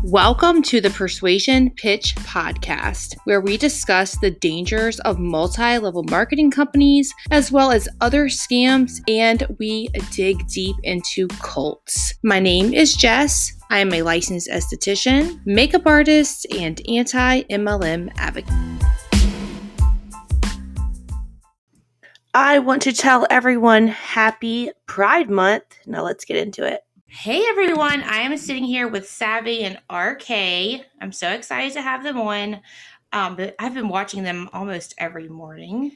Welcome to the Persuasion Pitch Podcast, where we discuss the dangers of multi-level marketing companies, as well as other scams, and we dig deep into cults. My name is Jess. I am a licensed esthetician, makeup artist, and anti-MLM advocate. I want to tell everyone happy Pride Month. Now let's get into it. Hey everyone, I am sitting here with Savy and RK. I'm so excited to have them on. But I've been watching them almost every morning.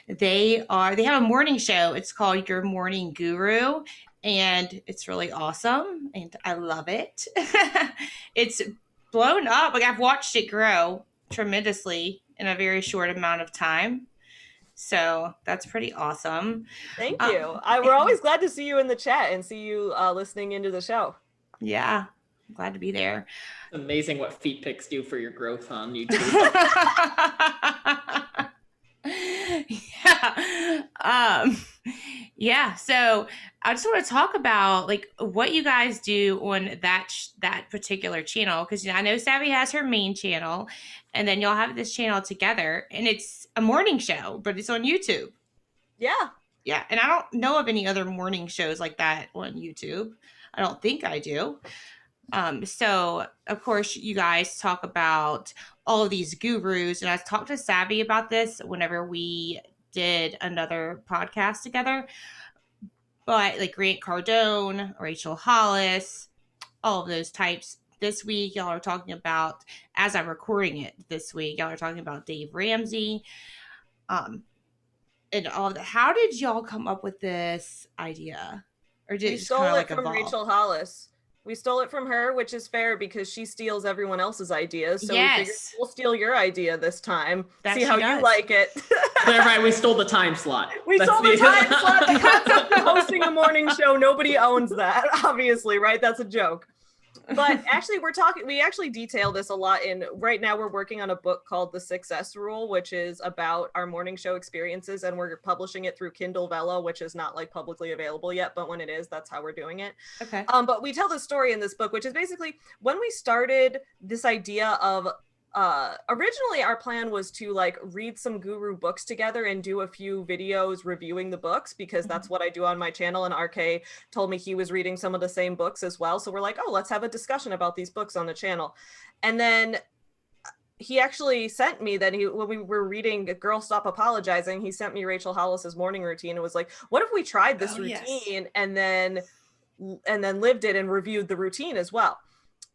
They have a morning show. It's called Your Morning Guru, and it's really awesome, and I love it. It's blown up. Like, I've watched it grow tremendously in a very short amount of time. So that's pretty awesome. Thank you. We're always glad to see you in the chat and see you listening into the show. Yeah, I'm glad to be there. It's amazing what feet pics do for your growth on YouTube. Yeah. So I just want to talk about like what you guys do on that particular channel, because I know Savy has her main channel, and then y'all have this channel together, and it's a morning show, but it's on YouTube. Yeah. Yeah, and I don't know of any other morning shows like that on YouTube. I don't think I do. So of course you guys talk about all of these gurus, and I talked to Savy about this whenever we did another podcast together. But like Grant Cardone, Rachel Hollis, all of those types. This week, y'all are talking about, as I'm recording it this week, y'all are talking about Dave Ramsey, and all of that. How did y'all come up with this idea? Or did we it just stole it from evolve? Rachel Hollis. We stole it from her, which is fair because she steals everyone else's ideas. So we figured we'll steal your idea this time. See how you like it. Right, we stole the time slot. We stole the time slot. The concept of hosting a morning show, nobody owns that, obviously, right? That's a joke. But actually, we actually detail this a lot right now we're working on a book called The Success Rule, which is about our morning show experiences, and we're publishing it through Kindle Vella, which is not like publicly available yet, but when it is, that's how we're doing it. Okay. But we tell the story in this book, which is basically when we started this idea of originally our plan was to like read some guru books together and do a few videos reviewing the books, because that's what I do on my channel, and RK told me he was reading some of the same books as well. So we're like, oh, let's have a discussion about these books on the channel. And then he actually sent me that when we were reading Girl Stop Apologizing, he sent me Rachel Hollis's morning routine and was like, what if we tried this routine and then lived it and reviewed the routine as well?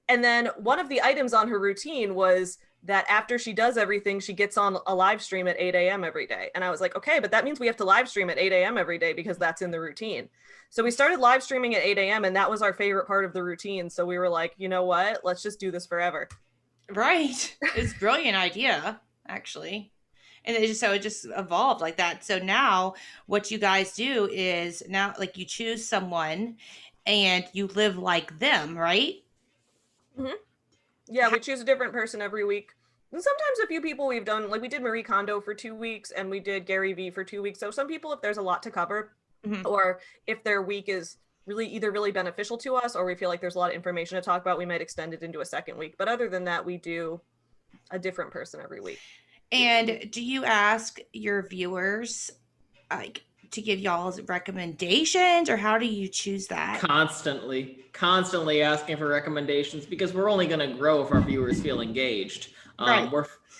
And then one of the items on her routine was that after she does everything, she gets on a live stream at 8 a.m. every day. And I was like, okay, but that means we have to live stream at 8 a.m. every day because that's in the routine. So we started live streaming at 8 a.m. and that was our favorite part of the routine. So we were like, you know what? Let's just do this forever. Right. It's a brilliant idea, actually. And it just evolved like that. So now what you guys do is now like you choose someone and you live like them, right? Mm-hmm. Yeah, we choose a different person every week. And sometimes a few people we've done, like we did Marie Kondo for 2 weeks and we did Gary Vee for 2 weeks. So some people, if there's a lot to cover, or if their week is really beneficial to us, or we feel like there's a lot of information to talk about, we might extend it into a second week. But other than that, we do a different person every week. And do you ask your viewers like to give y'all recommendations, or how do you choose that? Constantly asking for recommendations, because we're only going to grow if our viewers feel engaged. Right.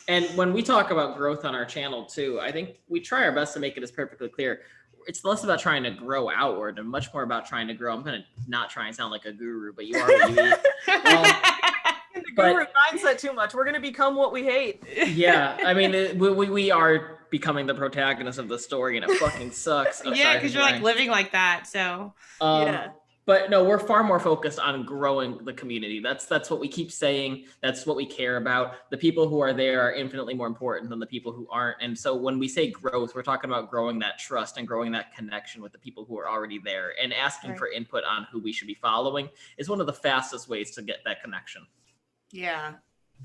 And when we talk about growth on our channel too, I think we try our best to make it as perfectly clear. It's less about trying to grow outward and much more about trying to grow. I'm going to not try and sound like a guru, but you are what you eat. The guru mindset too much. We're going to become what we hate. Yeah. I mean, we are becoming the protagonist of the story, and it fucking sucks. Yeah, because you're like living like that. So yeah. But no, we're far more focused on growing the community. That's what we keep saying. That's what we care about. The people who are there are infinitely more important than the people who aren't. And so when we say growth, we're talking about growing that trust and growing that connection with the people who are already there, and asking for input on who we should be following is one of the fastest ways to get that connection. Yeah.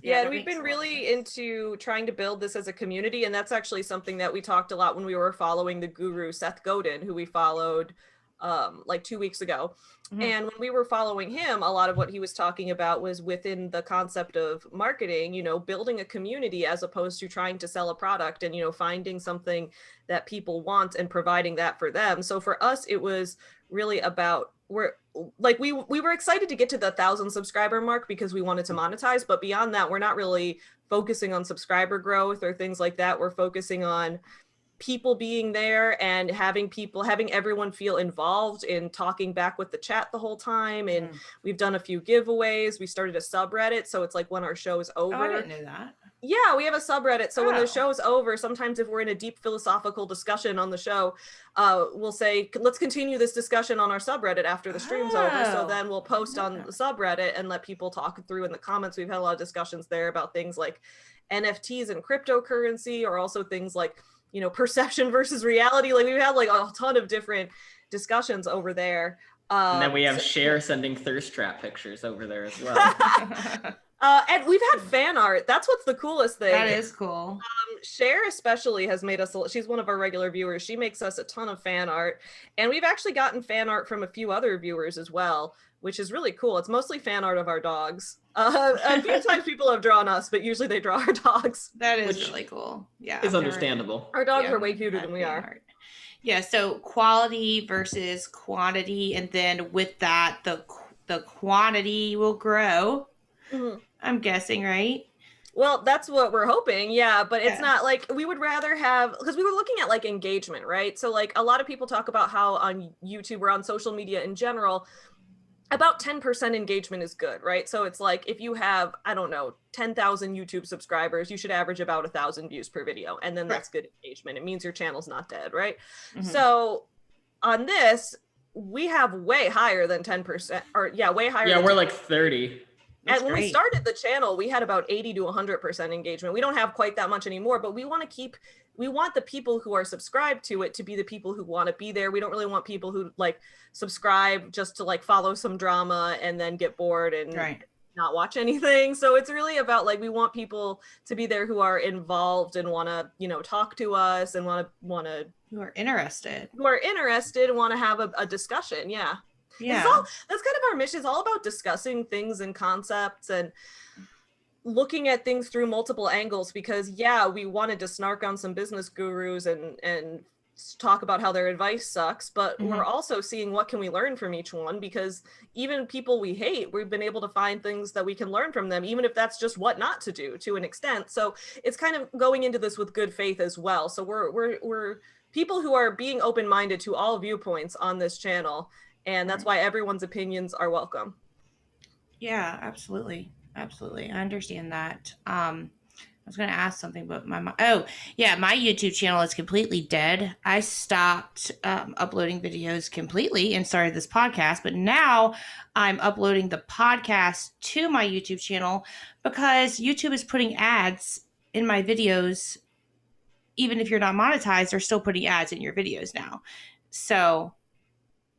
Yeah, and that we've makes been a lot of really sense. into trying to build this as a community, and that's actually something that we talked a lot when we were following the guru Seth Godin, who we followed like 2 weeks ago. Mhm. And when we were following him, a lot of what he was talking about was within the concept of marketing, building a community as opposed to trying to sell a product and, finding something that people want and providing that for them. So for us, it was really about we were excited to get to the 1,000 subscriber mark because we wanted to monetize, but beyond that, we're not really focusing on subscriber growth or things like that. We're focusing on people being there and having everyone feel involved in talking back with the chat the whole time. And we've done a few giveaways. We started a subreddit, so it's like when our show is over. Oh, I didn't know that. Yeah, we have a subreddit. So when the show is over, sometimes if we're in a deep philosophical discussion on the show, we'll say, let's continue this discussion on our subreddit after the stream's over. So then we'll post on the subreddit and let people talk through in the comments. We've had a lot of discussions there about things like NFTs and cryptocurrency, or also things like, perception versus reality. Like we've had like a ton of different discussions over there. And then we have Cher sending thirst trap pictures over there as well. And we've had fan art. That's what's the coolest thing. That is cool. Cher especially has made us, she's one of our regular viewers. She makes us a ton of fan art. And we've actually gotten fan art from a few other viewers as well, which is really cool. It's mostly fan art of our dogs. A few times people have drawn us, but usually they draw our dogs. That is really cool. Yeah. It's understandable. Our dogs are way cuter than we are. Art. Yeah, so quality versus quantity, and then with that, the quantity will grow. Mm-hmm. I'm guessing, right? Well, that's what we're hoping. Yeah, but it's not like we would rather have, because we were looking at like engagement, right? So like a lot of people talk about how on YouTube or on social media in general, about 10% engagement is good, right? So it's like if you have, I don't know, 10,000 YouTube subscribers, you should average about 1,000 views per video. And then that's good engagement. It means your channel's not dead, right? Mm-hmm. So on this, we have way higher than 10%, or way higher. Yeah, than we're 10%. Like 30. That's and when we started the channel, we had about 80 to 100% engagement. We don't have quite that much anymore, but we want the people who are subscribed to it to be the people who want to be there. We don't really want people who like subscribe just to like follow some drama and then get bored and not watch anything. So it's really about like, we want people to be there who are involved and want to, talk to us and want to who are interested and want to have a discussion. Yeah. Yeah, that's kind of our mission. It's all about discussing things and concepts and looking at things through multiple angles, because we wanted to snark on some business gurus and talk about how their advice sucks, but we're also seeing what can we learn from each one, because even people we hate, we've been able to find things that we can learn from them, even if that's just what not to do to an extent. So it's kind of going into this with good faith as well. So we're people who are being open-minded to all viewpoints on this channel. And that's why everyone's opinions are welcome. Yeah, absolutely. Absolutely. I understand that. I was going to ask something, but my YouTube channel is completely dead. I stopped uploading videos completely and started this podcast, but now I'm uploading the podcast to my YouTube channel because YouTube is putting ads in my videos. Even if you're not monetized, they're still putting ads in your videos now. So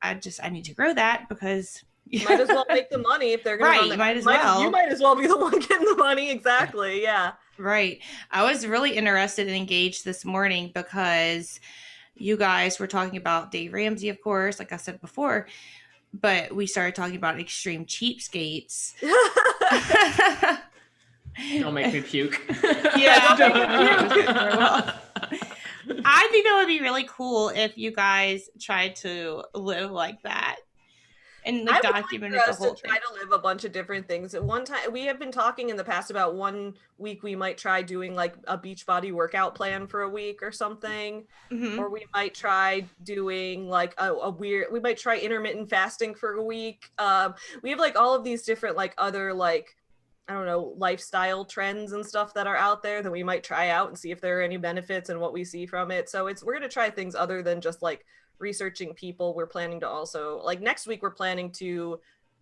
I need to grow that because you might as well make the money if they're going to. You might as well. You might as well be the one getting the money. Exactly. Yeah. Right. I was really interested and engaged this morning because you guys were talking about Dave Ramsey, of course, like I said before, but we started talking about extreme cheapskates. Don't make me puke. Yeah. Don't make me puke. I think that would be really cool if you guys tried to live like that and like documented the whole thing. Try to live a bunch of different things. At one time, we have been talking in the past about one week we might try doing like a Beachbody workout plan for a week or something, or we might try doing like we might try intermittent fasting for a week. We have like all of these different like other like, I don't know, lifestyle trends and stuff that are out there that we might try out and see if there are any benefits and what we see from it. So we're going to try things other than just like researching people. We're planning to also, like next week, we're planning to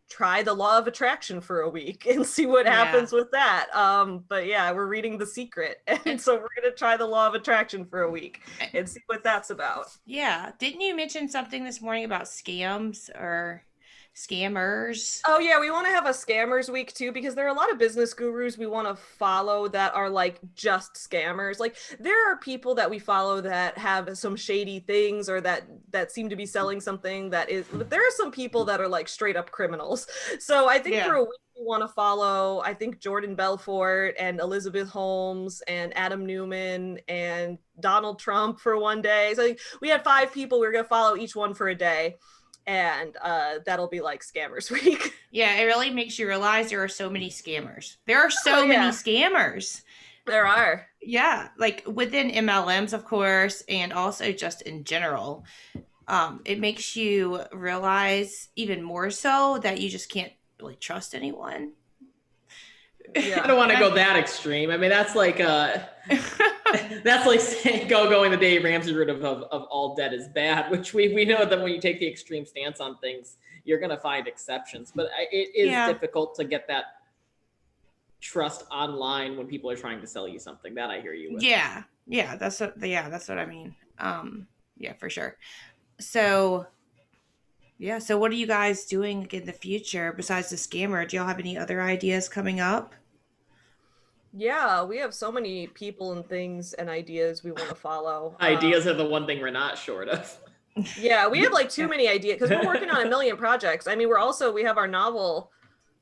try the law of attraction for a week and see what happens with that. But we're reading The Secret. And so we're going to try the law of attraction for a week and see what that's about. Yeah. Didn't you mention something this morning about scams or scammers. Oh yeah, we want to have a scammers week too, because there are a lot of business gurus we want to follow that are like just scammers. Like there are people that we follow that have some shady things or that seem to be selling something that is, but there are some people that are like straight up criminals. So I think for a week we want to follow, I think Jordan Belfort and Elizabeth Holmes and Adam Newman and Donald Trump for one day. So we had 5 people we were going to follow each one for a day. And that'll be like scammers week. Yeah, it really makes you realize there are so many scammers. There are so many scammers. There are. Yeah, like within MLMs, of course, and also just in general. It makes you realize even more so that you just can't really trust anyone. Yeah. I don't want to go that extreme. I mean, that's like that's like saying going the Dave Ramsey route of all debt is bad, which we know that when you take the extreme stance on things, you're going to find exceptions. But it is difficult to get that trust online when people are trying to sell you something. That I hear you with. Yeah, that's what I mean. Yeah, for sure. So what are you guys doing in the future besides the scammer? Do y'all have any other ideas coming up? Yeah, we have so many people and things and ideas we want to follow. Ideas are the one thing we're not short of. Yeah, we have like too many ideas because we're working on a million projects. I mean, we have our novel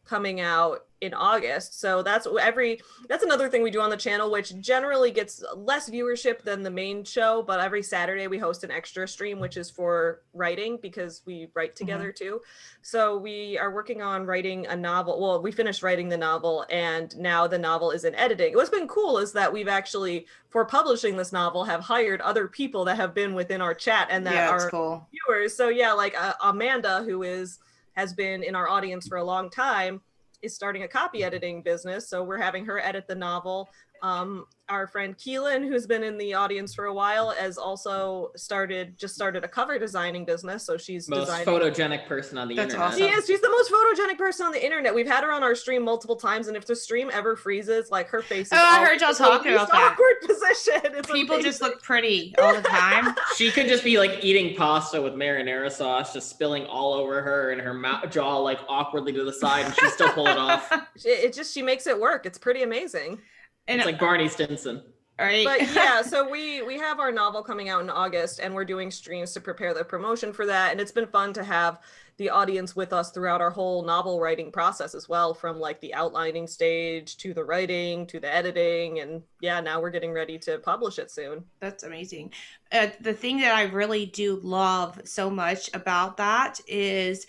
coming out in August. So that's another thing we do on the channel, which generally gets less viewership than the main show. But every Saturday we host an extra stream, which is for writing because we write together too. So we are working on writing a novel. Well, we finished writing the novel and now the novel is in editing. What's been cool is that we've actually, for publishing this novel, have hired other people that have been within our chat and that are cool viewers. So yeah, like Amanda, who has been in our audience for a long time, is starting a copy editing business. So we're having her edit the novel. Our friend Keelan, who's been in the audience for a while, has also started a cover designing business. So she's most photogenic person on the internet. Awesome. She is. She's the most photogenic person on the internet. We've had her on our stream multiple times, and if the stream ever freezes, like her face is I heard y'all talking about that. Awkward position. It's people amazing. Just look pretty all the time. She could just be like eating pasta with marinara sauce, just spilling all over her and her jaw like awkwardly to the side, and she still pull it off. She makes it work. It's pretty amazing. And it's like Barney Stinson. Right. But yeah, so we have our novel coming out in August and we're doing streams to prepare the promotion for that. And it's been fun to have the audience with us throughout our whole novel writing process as well, from like the outlining stage to the writing to the editing. And yeah, now we're getting ready to publish it soon. That's amazing. The thing that I really do love so much about that is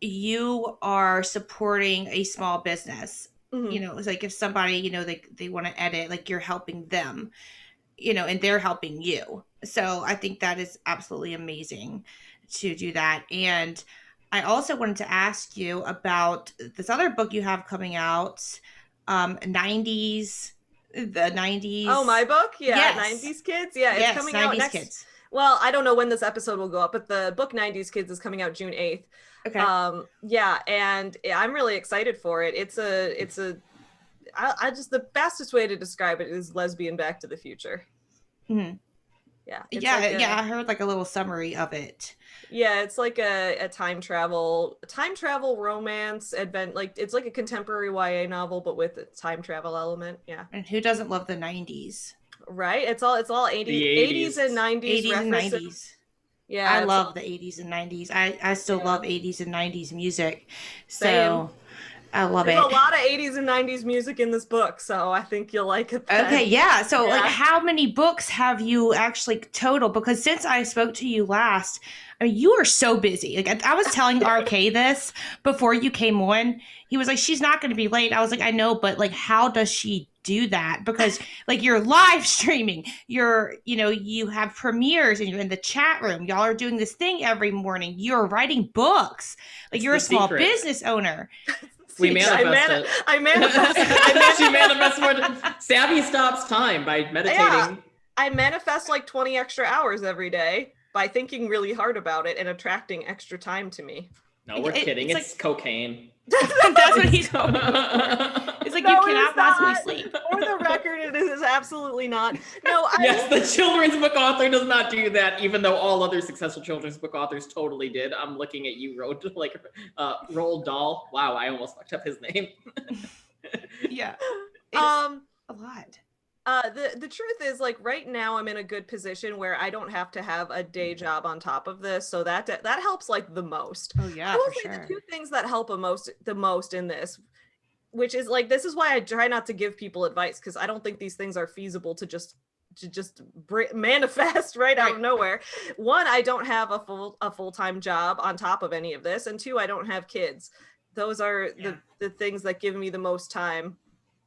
you are supporting a small business. You know, it's like if somebody, you know, they want to edit, like you're helping them, you know, and they're helping you. So I think that is absolutely amazing to do that. And I also wanted to ask you about this other book you have coming out, 90s. Oh, my book? Yeah, yes. 90s Kids? Yeah, it's coming out next. Kids. Well, I don't know when this episode will go up, but the book 90s Kids is coming out June 8th. Okay. Yeah, and I'm really excited for it. I just, the fastest way to describe it is lesbian Back to the Future. Mm-hmm. Yeah. I heard like a little summary of it. Yeah, it's like a time travel romance event. Like it's like a contemporary YA novel, but with a time travel element. Yeah. And who doesn't love the 90s? Right. It's all 80s and 90s. 80s and 90s. Yeah, I love the 80s and 90s. I still love 80s and 90s music. So I love There's a lot of 80s and 90s music in this book, so I think you'll like it then. Okay, yeah. So like how many books have you actually total? Because since I spoke to you last, I mean, you are so busy. Like I was telling RK this before you came on. He was like, she's not going to be late. I was like, I know, but like, how does she do that? Because like you're live streaming, you have premieres and you're in the chat room. Y'all are doing this thing every morning. You're writing books. Like you're a small business owner. We manifested. I manifested. She manifests more. Savy stops time by meditating. Yeah, I manifest like 20 extra hours every day by thinking really hard about it and attracting extra time to me. No, we're kidding. It's like, cocaine. That's what he's hoping for. It's like, No, you it cannot is not. possibly sleep. For the record, it is absolutely not. No, Yes, the children's book author does not do that, even though all other successful children's book authors totally did. I'm looking at you, Roald Dahl. Wow, I almost fucked up his name. Yeah. It's a lot. The truth is, like, right now I'm in a good position where I don't have to have a day job on top of this, so that helps like the most. Oh yeah, I will for say sure. the two things that help the most in this, which is like, this is why I try not to give people advice, because I don't think these things are feasible to just manifest right out of nowhere. One, I don't have a full-time job on top of any of this, and two, I don't have kids. Those are the things that give me the most time.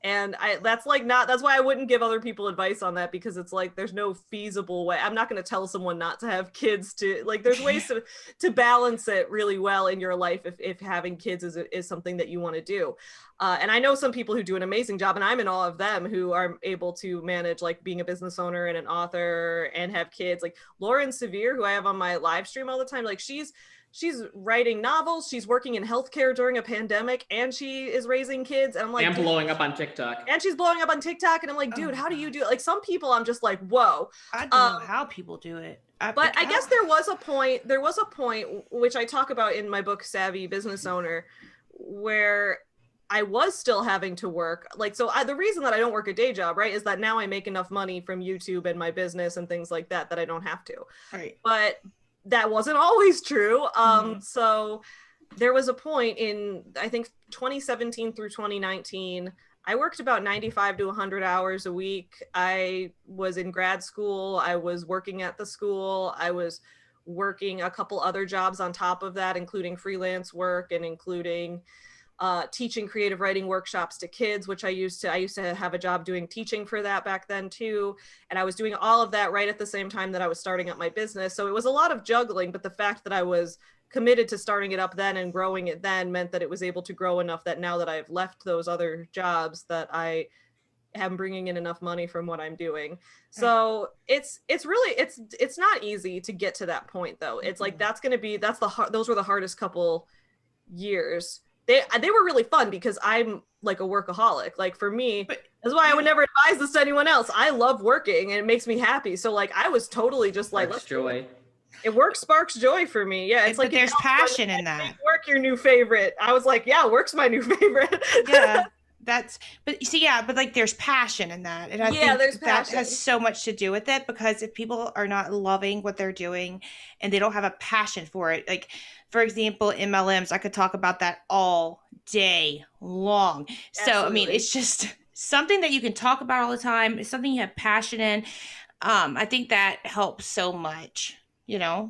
And that's why I wouldn't give other people advice on that, because it's like, there's no feasible way. I'm not going to tell someone not to have kids. To like, there's ways to balance it really well in your life if having kids is something that you want to do. And I know some people who do an amazing job, and I'm in awe of them, who are able to manage like being a business owner and an author and have kids. Like Lauren Severe, who I have on my live stream all the time, like she's writing novels, she's working in healthcare during a pandemic, and she is raising kids. And I'm like, and blowing up on TikTok. And she's blowing up on TikTok. And I'm like, dude, how do you do it? Like, some people I'm just like, whoa. I don't know how people do it. But I guess there was a point, which I talk about in my book, Savvy Business Owner, where I was still having to work. Like, so the reason that I don't work a day job, right, is that now I make enough money from YouTube and my business and things like that I don't have to. Right. But that wasn't always true. So there was a point in, I think, 2017 through 2019, I worked about 95 to 100 hours a week. I was in grad school. I was working at the school. I was working a couple other jobs on top of that, including freelance work and including teaching creative writing workshops to kids, which I used to have a job doing teaching for that back then too. And I was doing all of that right at the same time that I was starting up my business. So it was a lot of juggling, but the fact that I was committed to starting it up then and growing it then meant that it was able to grow enough that now that I've left those other jobs, that I am bringing in enough money from what I'm doing. So it's really, it's not easy to get to that point though. It's like, those were the hardest couple years. They were really fun because I'm like a workaholic. Like for me, that's why I would never advise this to anyone else. I love working and it makes me happy. So like, I was totally just like, let's joy. It work sparks joy for me. Yeah. It's like, there's passion in that. Work your new favorite. I was like, yeah, work's my new favorite. Yeah. But you see, but like there's passion in that. And I think there's that has so much to do with it, because if people are not loving what they're doing and they don't have a passion for it, like for example, MLMs, I could talk about that all day long. Absolutely. So, I mean, it's just something that you can talk about all the time. It's something you have passion in. I think that helps so much, Yeah.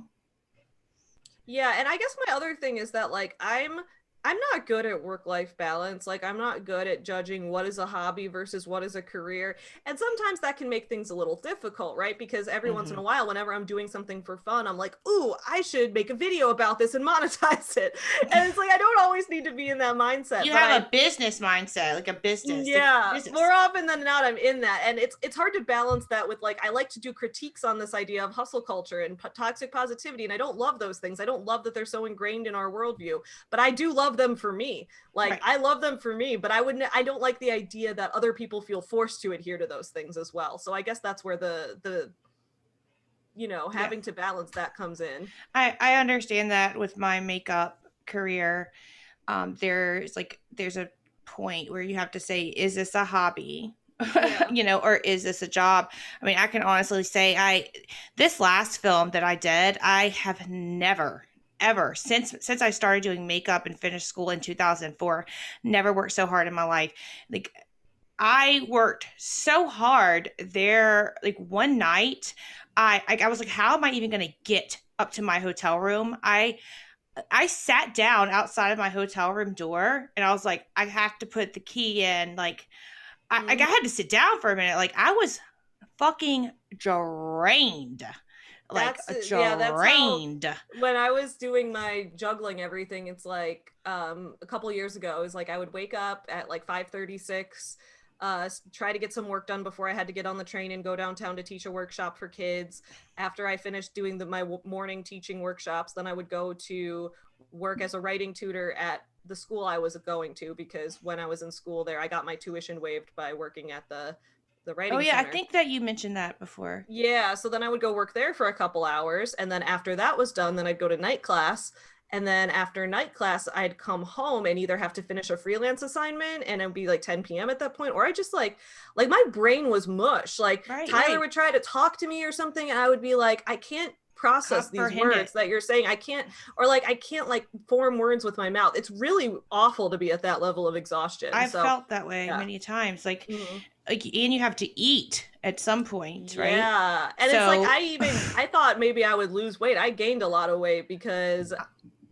And I guess my other thing is that like, I'm not good at work-life balance. Like, I'm not good at judging what is a hobby versus what is a career. And sometimes that can make things a little difficult, right? Because every once in a while, whenever I'm doing something for fun, I'm like, ooh, I should make a video about this and monetize it. And it's like, I don't always need to be in that mindset. You have a business mindset, like a business. Yeah, business. More often than not, I'm in that. And it's hard to balance that with like, I like to do critiques on this idea of hustle culture and toxic positivity. And I don't love those things. I don't love that they're so ingrained in our worldview, but I do love them for me. Like, right. I love them for me, but I don't like the idea that other people feel forced to adhere to those things as well. So I guess that's where the having to balance that comes in. I understand that with my makeup career. There's a point where you have to say, is this a hobby? Or is this a job? I mean, I can honestly say this last film that I did, I have never ever since I started doing makeup and finished school in 2004, never worked so hard in my life. Like, I worked so hard there. Like one night, I was like, how am I even going to get up to my hotel room? I sat down outside of my hotel room door and I was like, I have to put the key in. Like, I had to sit down for a minute. Like, I was fucking drained. Like drained. When I was doing my juggling everything, it's like a couple years ago, it was like I would wake up at like 5:36, try to get some work done before I had to get on the train and go downtown to teach a workshop for kids. After I finished doing my morning teaching workshops, then I would go to work as a writing tutor at the school I was going to, because when I was in school there, I got my tuition waived by working at the writing Oh yeah, center. I think that you mentioned that before. Yeah, so then I would go work there for a couple hours, and then after that was done, then I'd go to night class, and then after night class I'd come home and either have to finish a freelance assignment, and it'd be like 10 p.m. at that point, or I just like my brain was mush. Like Tyler would try to talk to me or something, and I would be like, I can't process these words that you're saying. I can't like form words with my mouth. It's really awful to be at that level of exhaustion. I've felt that way many times. Like, and you have to eat at some point, right? Yeah. And it's like I thought maybe I would lose weight. I gained a lot of weight because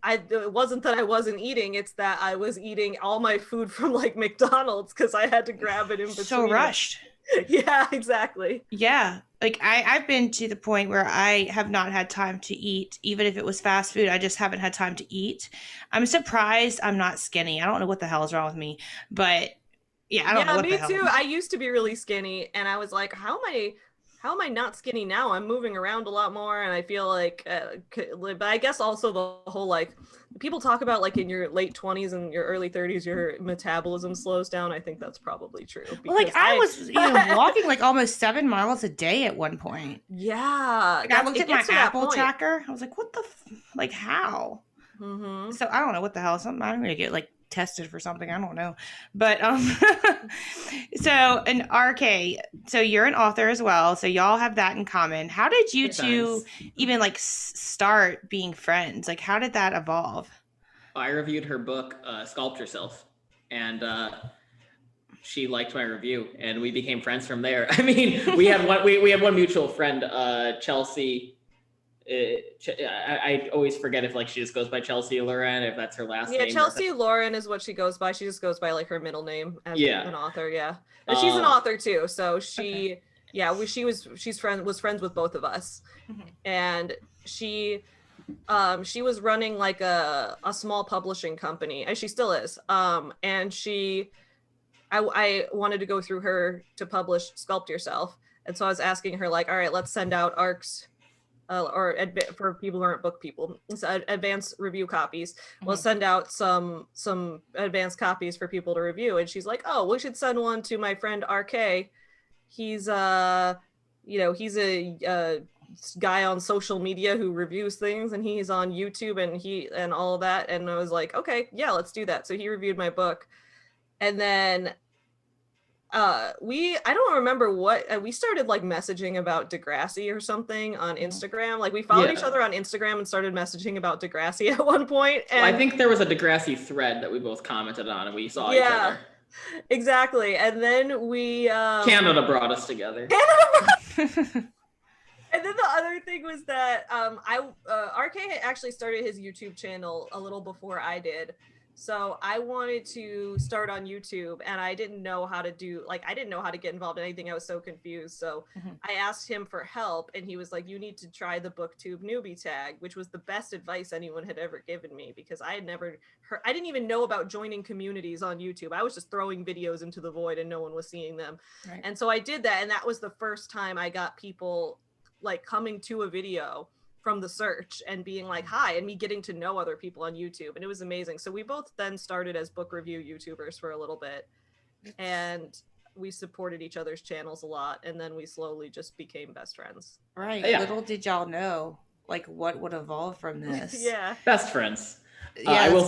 it wasn't that I wasn't eating, it's that I was eating all my food from like McDonald's because I had to grab it in between. So rushed. Yeah, exactly. Yeah. Like I've been to the point where I have not had time to eat, even if it was fast food. I just haven't had time to eat. I'm surprised I'm not skinny. I don't know what the hell is wrong with me, but yeah, I don't know what the hell. Me too. I used to be really skinny, and I was like, how am I not skinny now? I'm moving around a lot more, and I feel like, but I guess also the whole, like, people talk about like in your late 20s and your early 30s, your metabolism slows down. I think that's probably true. Well, like I was walking like almost 7 miles a day at one point. Yeah. Like, I looked at my Apple tracker. I was like, what the, like how? Mm-hmm. So I don't know what the hell. Something I'm going to get like tested for something. I don't know. But so an RK, so you're an author as well. So y'all have that in common. How did you two even like start being friends? Like how did that evolve? I reviewed her book, Sculpt Yourself, and she liked my review, and we became friends from there. I mean, we had one mutual friend, Chelsea. I always forget if like she just goes by Chelsea Lauren, if that's her last name. Yeah, Chelsea Lauren is what she goes by. She just goes by like her middle name as an author. Yeah, but she's an author too. So she, she's friends with both of us, and she was running like a small publishing company, as she still is. And I wanted to go through her to publish Sculpt Yourself, and so I was asking her like, all right, let's send out ARCs. For people who aren't book people, so advanced review copies. We'll send out some advanced copies for people to review. And she's like, oh, we should send one to my friend RK. He's he's a guy on social media who reviews things, and he's on YouTube and all of that. And I was like, okay, yeah, let's do that. So he reviewed my book, and then I don't remember what we started like messaging about Degrassi or something on Instagram. Like we followed each other on Instagram and started messaging about Degrassi at one point. And I think there was a Degrassi thread that we both commented on, and we saw each other. Exactly. And then we Canada brought us together. And then the other thing was that RK had actually started his YouTube channel a little before I did. So I wanted to start on YouTube, and I didn't know how to get involved in anything. I was so confused. So I asked him for help, and he was like, you need to try the BookTube newbie tag, which was the best advice anyone had ever given me, because I didn't even know about joining communities on YouTube. I was just throwing videos into the void and no one was seeing them. Right. And so I did that. And that was the first time I got people like coming to a video from the search and being like, hi, and me getting to know other people on YouTube. And it was amazing. So we both then started as book review YouTubers for a little bit, and we supported each other's channels a lot. And then we slowly just became best friends. Right. Yeah. Little did y'all know like what would evolve from this. Yeah. Best friends. Yeah, I will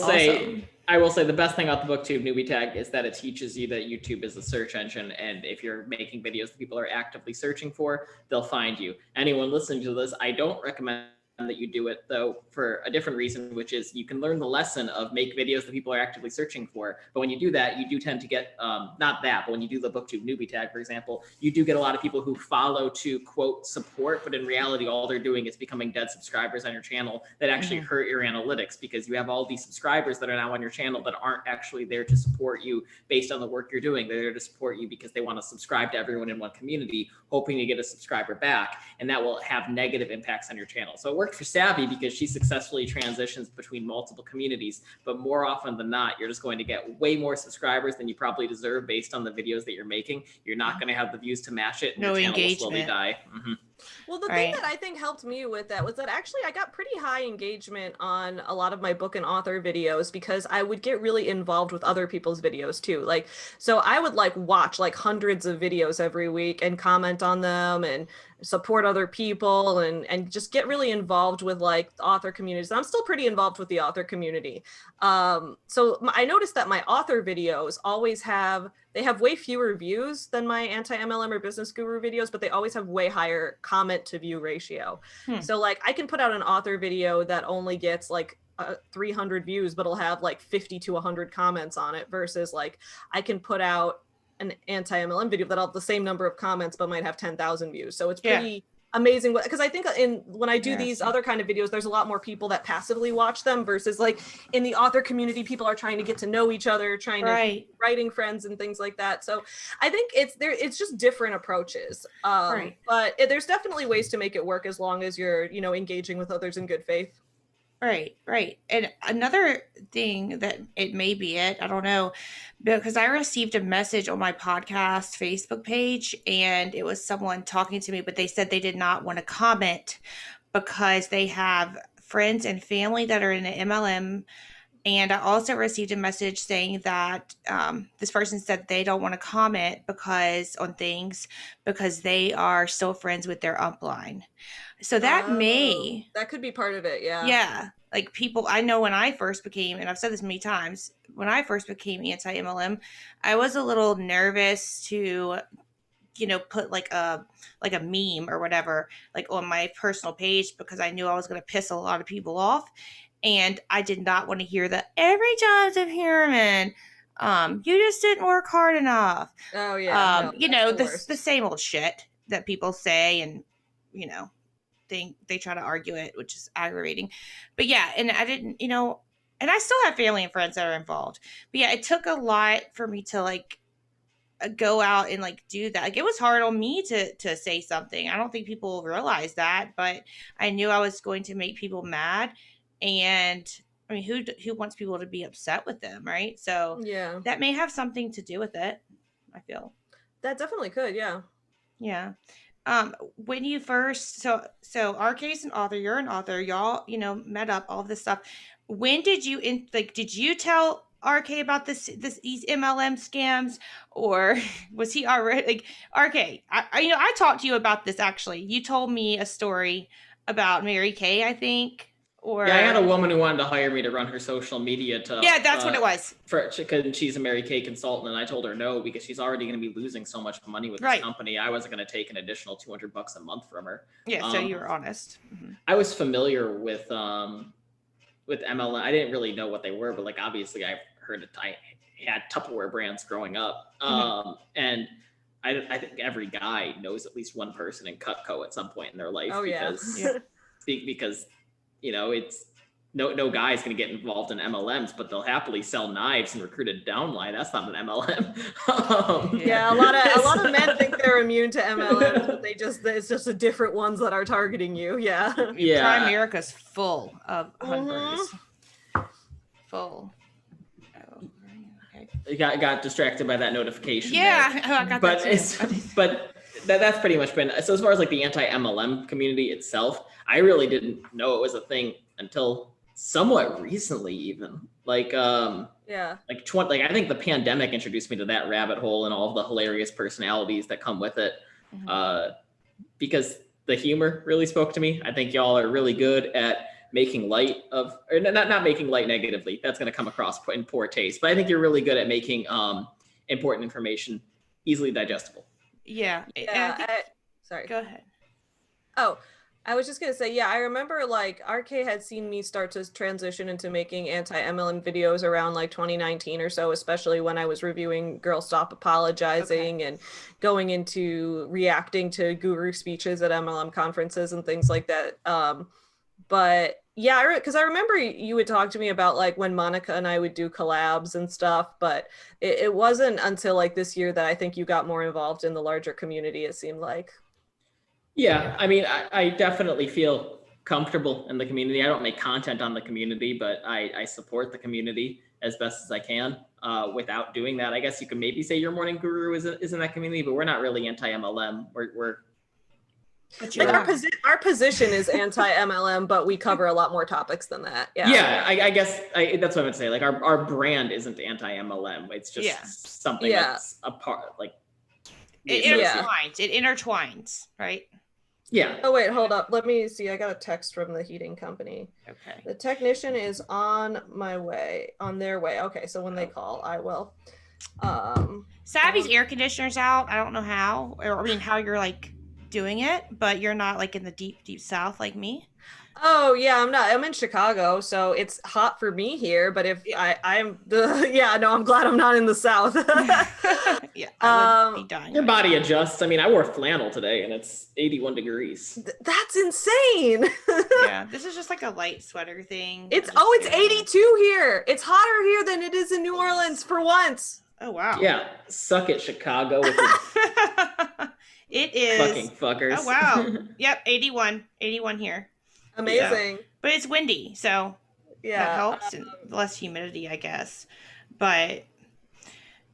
say the best thing about the BookTube newbie tag is that it teaches you that YouTube is a search engine, and if you're making videos that people are actively searching for, they'll find you. Anyone listening to this, I don't recommend that you do it though for a different reason, which is you can learn the lesson of make videos that people are actively searching for. But when you do that, you do tend to get not that, but when you do the BookTube newbie tag, for example, you do get a lot of people who follow to quote support, but in reality, all they're doing is becoming dead subscribers on your channel that actually hurt your analytics, because you have all these subscribers that are now on your channel that aren't actually there to support you based on the work you're doing. They're there to support you because they want to subscribe to everyone in one community, hoping to get a subscriber back, and that will have negative impacts on your channel. So it worked for Savy because she successfully transitions between multiple communities, but more often than not, you're just going to get way more subscribers than you probably deserve based on the videos that you're making. You're not going to have the views to match it, and no your channel engagement. will slowly die. Well, the thing Right. that I think helped me with that was that actually I got pretty high engagement on a lot of my book and author videos because I would get really involved with other people's videos too. Like, so I would like watch like hundreds of videos every week and comment on them and support other people and just get really involved with like the author communities. And I'm still pretty involved with the author community. I noticed that my author videos always have they have way fewer views than my anti-MLM or business guru videos, but they always have way higher comment to view ratio. So like I can put out an author video that only gets like 300 views, but it'll have like 50 to 100 comments on it versus like I can put out an anti-MLM video that'll have the same number of comments, but might have 10,000 views. So it's pretty amazing because I think when I do these other kind of videos, there's a lot more people that passively watch them versus like in the author community, people are trying to get to know each other, trying to writing friends and things like that. So I think it's just different approaches. But there's definitely ways to make it work as long as you're, engaging with others in good faith. Right. And another thing that it may be I don't know, because I received a message on my podcast Facebook page and it was someone talking to me, but they said they did not want to comment because they have friends and family that are in the MLM. And I also received a message saying that this person said they don't want to comment on things because they are still friends with their upline. So that that could be part of it. Yeah. Like people, I know when I first became, and I've said this many times, when I first became anti-MLM, I was a little nervous to, put like a meme or whatever, like on my personal page because I knew I was going to piss a lot of people off. And I did not want to hear that every job's a pyramid. You just didn't work hard enough. Oh yeah. The same old shit that people say and, they try to argue it, which is aggravating. But yeah, and I didn't, and I still have family and friends that are involved. But yeah, it took a lot for me to like go out and like do that. Like it was hard on me to say something. I don't think people realize that, but I knew I was going to make people mad. And I mean, who wants people to be upset with them, right? So yeah, that may have something to do with it. I feel that definitely could. Yeah. When you first, so RK's an author, you're an author, y'all, met up, all of this stuff. When did you did you tell RK about these MLM scams, or was he already like RK? I talked to you about this actually. You told me a story about Mary Kay, I think. Or I had a woman who wanted to hire me to run her social media that's what it was. Because she's a Mary Kay consultant, and I told her no because she's already going to be losing so much money with this company. I wasn't going to take an additional $200 a month from her. Yeah, so you were honest. Mm-hmm. I was familiar with MLM. I didn't really know what they were, but like obviously I've heard it. I had Tupperware brands growing up, and I think every guy knows at least one person in Cutco at some point in their life. Because it's no guy's going to get involved in MLMs, but they'll happily sell knives and recruit a downline. That's not an MLM. A lot of men think they're immune to MLMs, but it's just the different ones that are targeting you. Yeah. Primerica's full of hunters. Full. Oh, okay. You got distracted by that notification. I got but that that's pretty much been, so as far as like the anti-MLM community itself, I really didn't know it was a thing until somewhat recently, even I think the pandemic introduced me to that rabbit hole and all of the hilarious personalities that come with it. Because the humor really spoke to me. I think y'all are really good at making light of, or not making light negatively. That's going to come across in poor taste, but I think you're really good at making important information easily digestible. Sorry. Go ahead. Oh, I was just going to say, I remember like RK had seen me start to transition into making anti-MLM videos around like 2019 or so, especially when I was reviewing Girl Stop Apologizing and going into reacting to guru speeches at MLM conferences and things like that. But because I remember you would talk to me about like when Monica and I would do collabs and stuff, but it wasn't until like this year that I think you got more involved in the larger community, it seemed like. Yeah, I mean, I definitely feel comfortable in the community. I don't make content on the community, but I support the community as best as I can. Without doing that, I guess you could maybe say your morning guru is in that community, but we're not really anti-MLM. We're But like our position is anti-MLM, but we cover a lot more topics than that. Yeah, I guess that's what I would say. Like our brand isn't anti-MLM. It's just something that's a part. Like it intertwines. It intertwines, right? Yeah. Oh wait, hold up. Let me see. I got a text from the heating company. Okay. The technician is on their way. Okay, so when they call, I will. Savy's air conditioner's out. I don't know how, or I mean how you're like doing it, but you're not like in the deep south like me. Oh yeah, I'm in Chicago, so it's hot for me here, but if I'm glad I'm not in the South. Yeah, I would be dying. Your body adjusts. I mean, I wore flannel today and it's 81 degrees. That's insane. Yeah, this is just like a light sweater thing. It's 82 here. It's hotter here than it is in New Orleans for once. Oh wow. Yeah, suck it, Chicago. With your it is fucking fuckers. Oh wow. Yep, 81 here. Amazing. So, but it's windy, so that helps. And less humidity, I guess. But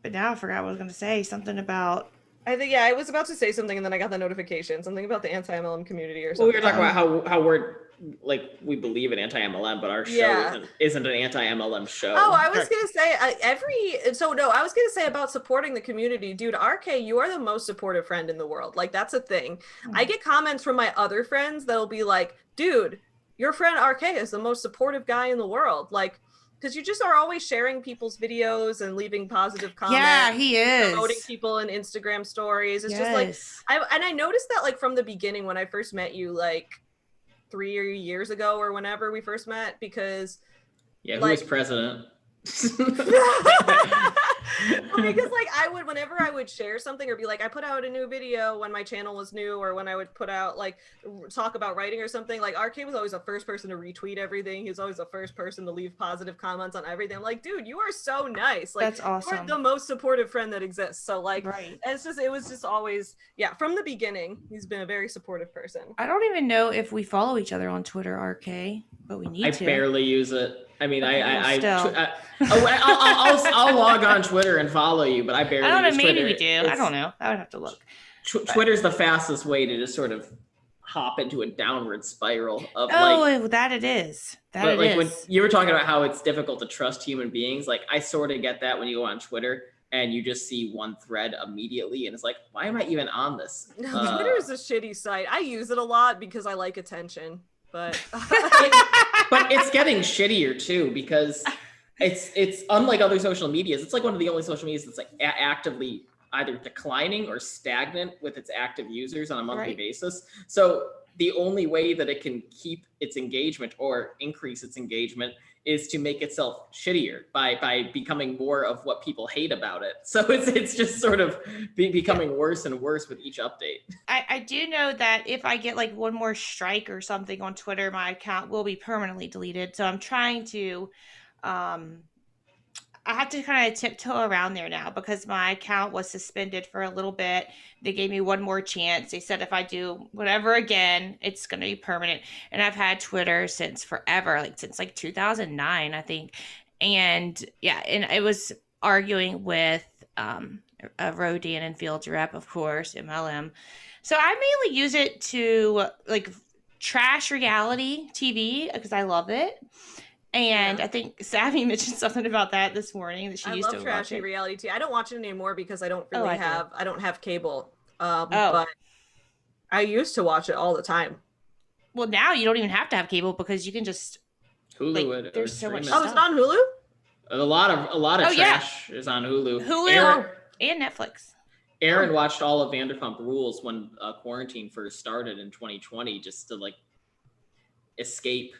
now I forgot what I was going to say. Something about. I think I was about to say something, and then I got the notification. Something about the anti-MLM community or something. Well, we were talking about how we're like we believe in anti-MLM, but our show isn't an anti-MLM show. Oh, I was gonna say I was gonna say about supporting the community, dude. RK, you are the most supportive friend in the world. Like that's a thing. I get comments from my other friends that'll be like, dude, your friend RK is the most supportive guy in the world. Like, because you just are always sharing people's videos and leaving positive comments. Yeah, he is. Promoting people in Instagram stories. It's just like, I noticed that like from the beginning when I first met you, like 3 years ago or whenever we first met, because who was president? Because like whenever I would share something or be like, I put out a new video when my channel was new, or when I would put out like talk about writing or something, like RK was always the first person to retweet everything. He was always the first person to leave positive comments on everything. I'm like, dude, you are so nice. Like, that's awesome. You're the most supportive friend that exists. So like, it was just always, from the beginning, he's been a very supportive person. I don't even know if we follow each other on Twitter, RK, but we need to. I barely use it. I mean, I'll log on Twitter and follow you, but I barely. I don't know. Use Maybe Twitter. we do. I don't know. I would have to look. Twitter's the fastest way to just sort of hop into a downward spiral of that it is. When you were talking about how it's difficult to trust human beings, like I sort of get that when you go on Twitter and you just see one thread immediately, and it's like, why am I even on this? Twitter is a shitty site. I use it a lot because I like attention. But it's getting shittier too, because it's unlike other social medias. It's like one of the only social medias that's like actively either declining or stagnant with its active users on a monthly basis. So the only way that it can keep its engagement or increase its engagement is to make itself shittier by becoming more of what people hate about it. So it's just sort of becoming worse and worse with each update. I do know that if I get like one more strike or something on Twitter, my account will be permanently deleted. So I'm trying to, I have to kind of tiptoe around there now because my account was suspended for a little bit. They gave me one more chance. They said if I do whatever again, it's going to be permanent. And I've had Twitter since forever, since 2009, I think. And and I was arguing with a Rodan and Fields rep, of course, MLM. So I mainly use it to trash reality TV because I love it. And I think Savy mentioned something about that this morning that she used to watch it. I love trashy reality TV. I don't watch it anymore because I don't really I don't have cable. But I used to watch it all the time. Well, now you don't even have to have cable because you can just Hulu. There's so much stuff. Oh, is it on Hulu? A lot of trash is on Hulu. Hulu and Netflix. Erin watched all of Vanderpump Rules when quarantine first started in 2020 just to escape.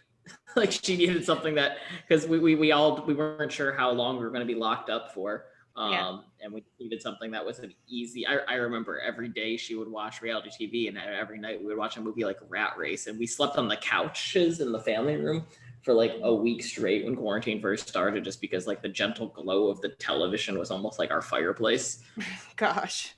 She needed something that, because we weren't sure how long we were going to be locked up for, and we needed something that was an easy. I remember every day she would watch reality TV, and every night we would watch a movie like Rat Race, and we slept on the couches in the family room for a week straight when quarantine first started, just because the gentle glow of the television was almost like our fireplace. Gosh.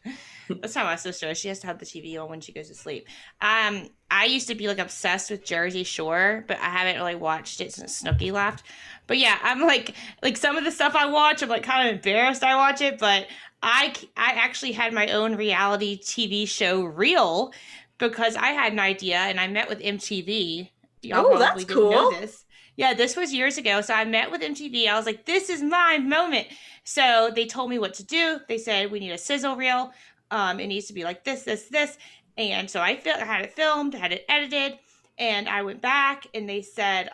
That's how my sister is. She has to have the TV on when she goes to sleep. I used to be obsessed with Jersey Shore, but I haven't really watched it since Snooki left. But yeah, I'm like some of the stuff I watch, I'm kind of embarrassed I watch it, but I actually had my own reality TV show reel because I had an idea and I met with MTV. Y'all Oh, probably that's didn't know cool. this. Yeah, this was years ago. So I met with MTV. I was like, this is my moment. So they told me what to do. They said, we need a sizzle reel. It needs to be like this, this, this. And so I had it filmed, had it edited, and I went back and they said,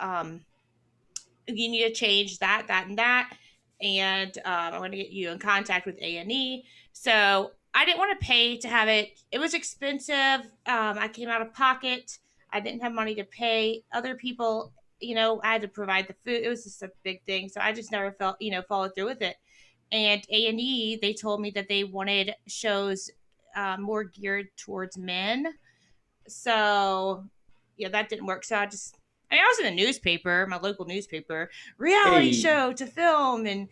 you need to change that, that, and that. And I want to get you in contact with A&E. So I didn't want to pay to have it. It was expensive. I came out of pocket. I didn't have money to pay other people. I had to provide the food. It was just a big thing. So I just never felt, followed through with it. And A&E, they told me that they wanted shows more geared towards men. So yeah, that didn't work. So I was in the newspaper, my local newspaper, reality show to film and,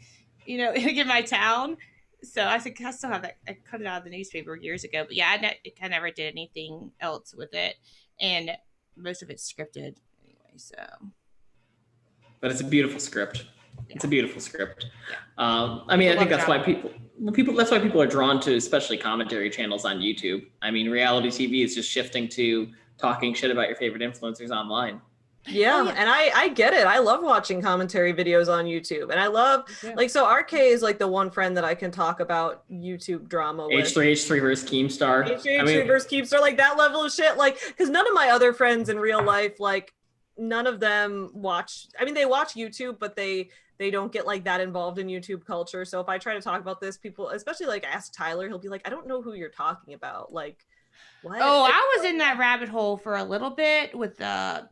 in my town. So I think I still have that. I cut it out of the newspaper years ago. But yeah, I never did anything else with it. And most of it's scripted anyway. So. But it's a beautiful script. Yeah. It's a beautiful script. Yeah. I think that's why that's why people are drawn to, especially commentary channels on YouTube. I mean, reality TV is just shifting to talking shit about your favorite influencers online. Yeah, and I get it. I love watching commentary videos on YouTube, and I love so RK is like the one friend that I can talk about YouTube drama with. H3 versus Keemstar. H3 versus Keemstar, like that level of shit. Like, because none of my other friends in real life, like none of them watch. I mean, they watch YouTube, but they don't get like that involved in YouTube culture. So if I try to talk about this, people, especially like ask Tyler, he'll be like, I don't know who you're talking about. Like, what? Oh, I was in that rabbit hole for a little bit with the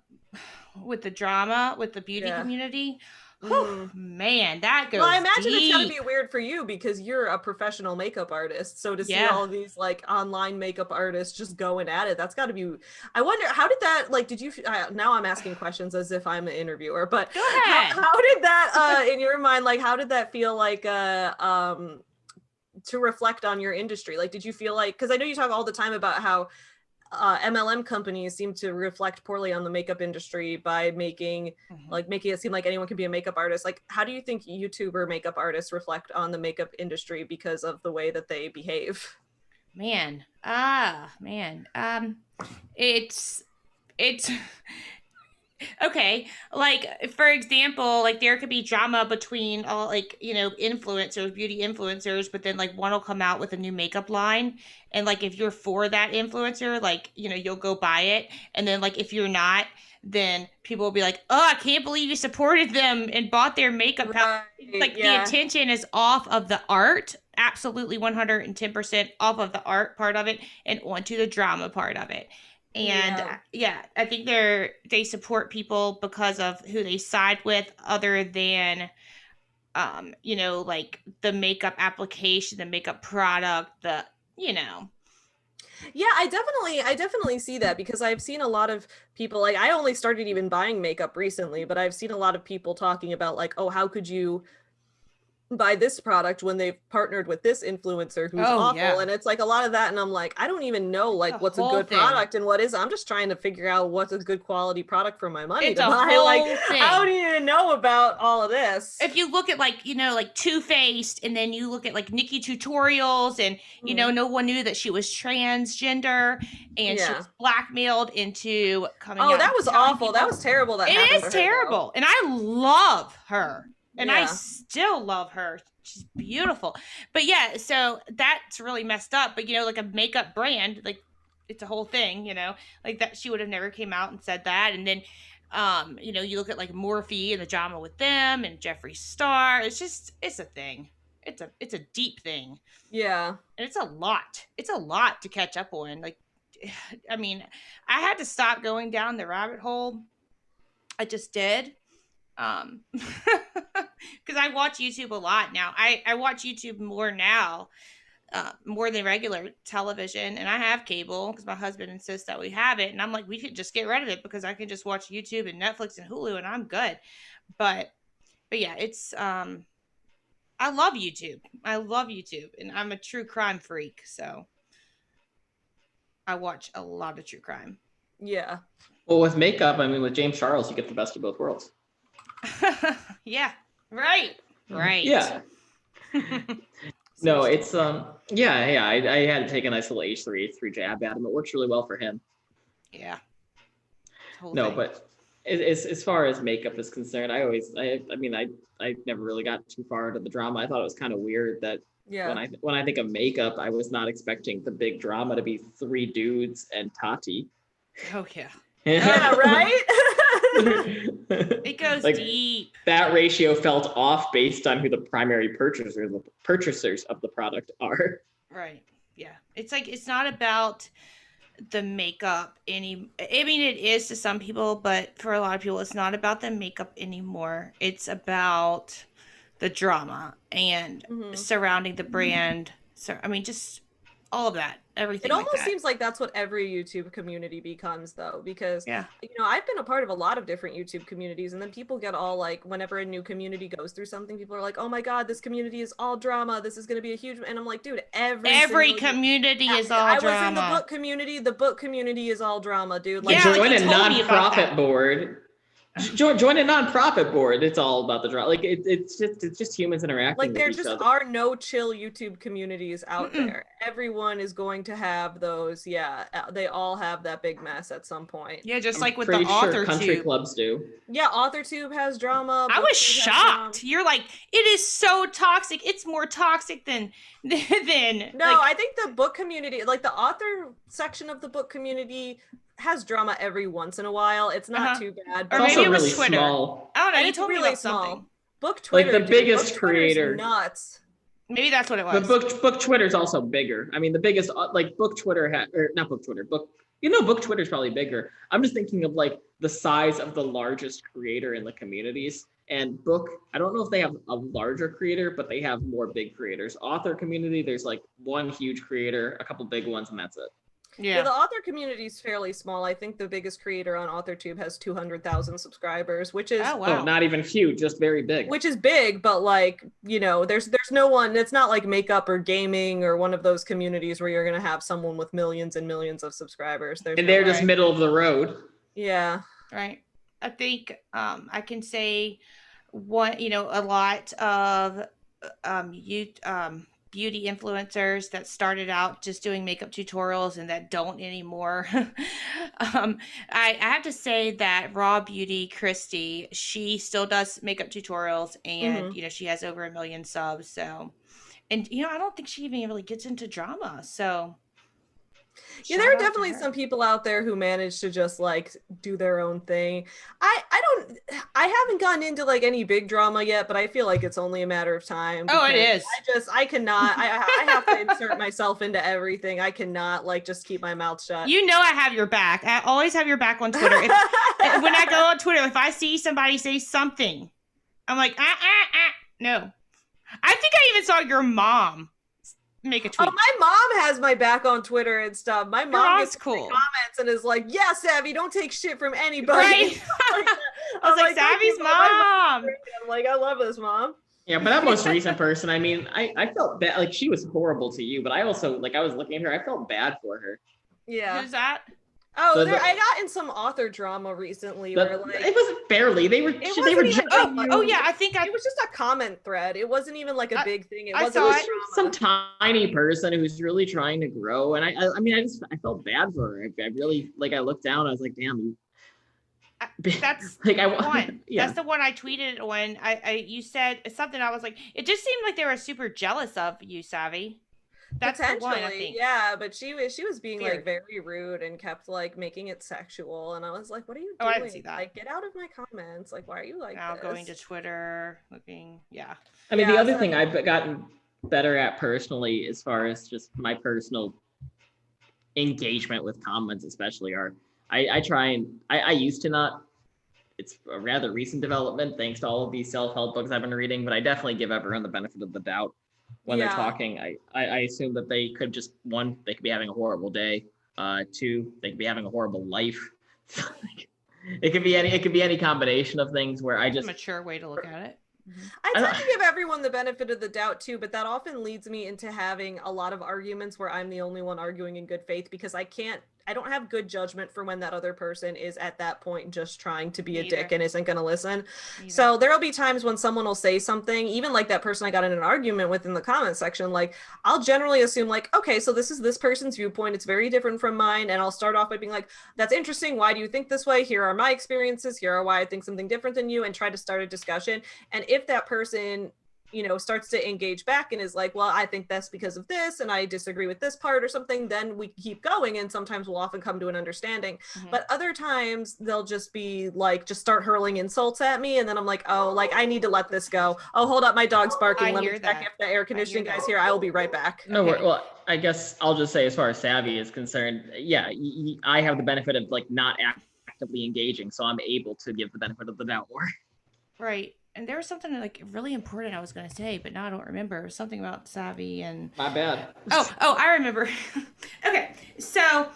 drama, with the beauty community. Whew, man, that goes. Well, I imagine deep. It's gotta be weird for you because you're a professional makeup artist. So to see all of these like online makeup artists just going at it, that's gotta be. I wonder, how did that, like, did you, now I'm asking questions as if I'm an interviewer, but go ahead. How did that, in your mind, like, how did that feel like, to reflect on your industry? Like, did you feel like, because I know you talk all the time about how MLM companies seem to reflect poorly on the makeup industry by making it seem like anyone can be a makeup artist. Like, how do you think YouTuber makeup artists reflect on the makeup industry because of the way that they behave? It's okay. Like, for example, like there could be drama between all influencers, beauty influencers, but then like one will come out with a new makeup line. And like, if you're for that influencer, like, you'll go buy it. And then like, if you're not, then people will be like, oh, I can't believe you supported them and bought their makeup. Right, like the attention is off of the art. Absolutely 110% off of the art part of it and onto the drama part of it. And I think they support people because of who they side with, other than like the makeup application, the makeup product, Yeah, I definitely see that, because I've seen a lot of people, like, I only started even buying makeup recently, but I've seen a lot of people talking about like, oh, how could you buy this product when they've partnered with this influencer who's awful? And it's like a lot of that, and I'm like, I don't even know like what's a good product and what is. I'm just trying to figure out what's a good quality product for my money to buy. Like, how do you know about all of this? If you look at like Too Faced, and then you look at like Nikki Tutorials, and no one knew that she was transgender, and she was blackmailed into coming out. Oh, that was awful. That was terrible. That it is terrible, and I love her. And I still love her. She's beautiful. But yeah, so that's really messed up. But, like a makeup brand, like it's a whole thing, like that she would have never came out and said that. And then, you look at like Morphe and the drama with them and Jeffree Star. It's a thing. It's a deep thing. Yeah. And it's a lot. It's a lot to catch up on. Like, I mean, I had to stop going down the rabbit hole. I just did. Because I watch YouTube a lot now. I watch YouTube more now, more than regular television, and I have cable because my husband insists that we have it, and I'm like, we could just get rid of it because I can just watch YouTube and Netflix and Hulu and I'm good. But yeah, it's I love YouTube. And I'm a true crime freak, so I watch a lot of true crime. Yeah. Well, with makeup, I mean, with James Charles, you get the best of both worlds. Yeah. Right. Yeah. No, it's I had to take a nice little H3 jab at him. It works really well for him. Yeah. Whole No, thing. but as far as makeup is concerned, I never really got too far into the drama. I thought it was kind of weird that Yeah. when I think of makeup, I was not expecting the big drama to be 3 dudes and Tati. Oh yeah. Yeah, right? It goes Like, deep. that ratio felt off based on who the primary purchasers of the product are. Right. Yeah. It's like it's not about the makeup any I mean it is to some people, but for a lot of people it's not about the makeup anymore. It's about the drama and Mhm. surrounding the brand. So I mean just all of that, everything It like almost that. seems like that's what every YouTube community becomes, though, because Yeah. I've been a part of a lot of different YouTube communities, and then people get all like, whenever a new community goes through something, people are like, "Oh my God, this community is all drama. This is going to be a huge," and I'm like, dude, Every community is all I drama. was in the book community. The book community is all drama, dude. Yeah, Join like you a told me about that. nonprofit board. Join a nonprofit board. It's all about the drama. Like it's just humans interacting like with there each just other. are no chill YouTube communities out Mm-mm. there. Everyone is going to have those. Yeah, they all have that big mess at some point. Yeah, just I'm like with the pretty author sure country tube. clubs do. Yeah, AuthorTube has drama. I was BookTube has drama. shocked. You're like, it is so toxic. It's more toxic than No, like, I think the book community, like the author section of the book community, has drama every once in a while. It's not too bad. Or It's maybe also it was really Twitter. small. I don't know. And You it's told me really about small. something. Book Twitter, Like the biggest Book Twitter's creator. nuts. Maybe that's what it But was. book Twitter is also bigger. I mean, the biggest like book Twitter or not book Twitter, book book Twitter is probably bigger. I'm just thinking of like the size of the largest creator in the communities. And book, I don't know if they have a larger creator, but they have more big creators. Author community, there's like one huge creator, a couple big ones, and that's it. Yeah, the author community is fairly small. I think the biggest creator on AuthorTube has 200,000 subscribers, which is not even huge, just very big. Which is big, but like, there's no one. It's not like makeup or gaming or one of those communities where you're gonna have someone with millions and millions of subscribers. They're just middle of the road. Yeah. Right. I think I can say a lot of beauty influencers that started out just doing makeup tutorials and that don't anymore. I have to say that Raw Beauty Christy, she still does makeup tutorials and she has over 1 million subs. So, and I don't think she even really gets into drama. So yeah, there are definitely some people out there who manage to just like do their own thing. I haven't gotten into like any big drama yet, but I feel like it's only a matter of time. Oh, it is. I cannot. I have to insert myself into everything. I cannot like just keep my mouth shut. I have your back. I always have your back on Twitter. When I go on Twitter, if I see somebody say something, I'm like, no. I think I even saw your mom make a tweet. Oh, my mom has my back on Twitter and stuff. My mom gets cool comments and is like, "Yeah, Savvy, don't take shit from anybody." Right. I was like, Savvy's mom. I'm like, I love this mom. Yeah, but that most recent person, I mean, I felt bad. Like, she was horrible to you, but I also, like, I was looking at her, I felt bad for her. Yeah. Who's that? Oh, I got in some author drama recently where like it wasn't barely. They were yeah, I think it was just a comment thread. It wasn't even like a big thing. It wasn't some tiny person who's really trying to grow, and I felt bad for her. I really I looked down. I was like, damn. That's like one. Yeah. That's the one I tweeted when you said something. I was like, it just seemed like they were super jealous of you, Savvy. That's the one, I think. Yeah, but she was being like very rude and kept like making it sexual, and I was like, "What are you doing? I didn't see that. Like, get out of my comments! Like, why are you like now this?" Going to Twitter, looking, yeah. I mean, the other thing I've gotten better at personally, as far as just my personal engagement with comments, especially, are I try and I used to not. It's a rather recent development, thanks to all of these self-help books I've been reading, but I definitely give everyone the benefit of the doubt. When they're talking, I assume that they could just, one, they could be having a horrible day. Two, they could be having a horrible life. It could be any combination of things where I just a mature way to look at it. I tend to give everyone the benefit of the doubt too, but that often leads me into having a lot of arguments where I'm the only one arguing in good faith because I can't have good judgment for when that other person is at that point just trying to be a Neither. dick and isn't going to listen. Neither. So there'll be times when someone will say something, even like that person I got in an argument with in the comment section, like I'll generally assume like, okay, so this is this person's viewpoint. It's very different from mine. And I'll start off by being like, that's interesting. Why do you think this way? Here are my experiences. Here are why I think something different than you, and try to start a discussion. And if that person, you know, starts to engage back and is like, well, I think that's because of this and I disagree with this part or something, then we keep going, and sometimes we'll often come to an understanding. But other times they'll just be like, just start hurling insults at me, and then I'm like, oh, like I need to let this go. Oh, hold up, my dog's barking. Let me check if the air conditioning guy's here. I will be right back. No, well, I guess I'll just say, as far as Savvy is concerned, yeah, I have the benefit of like not actively engaging, so I'm able to give the benefit of the doubt more. Right. And there was something like really important I was going to say, but now I don't remember. Something about Savvy and... My bad. Oh, I remember. Okay. So,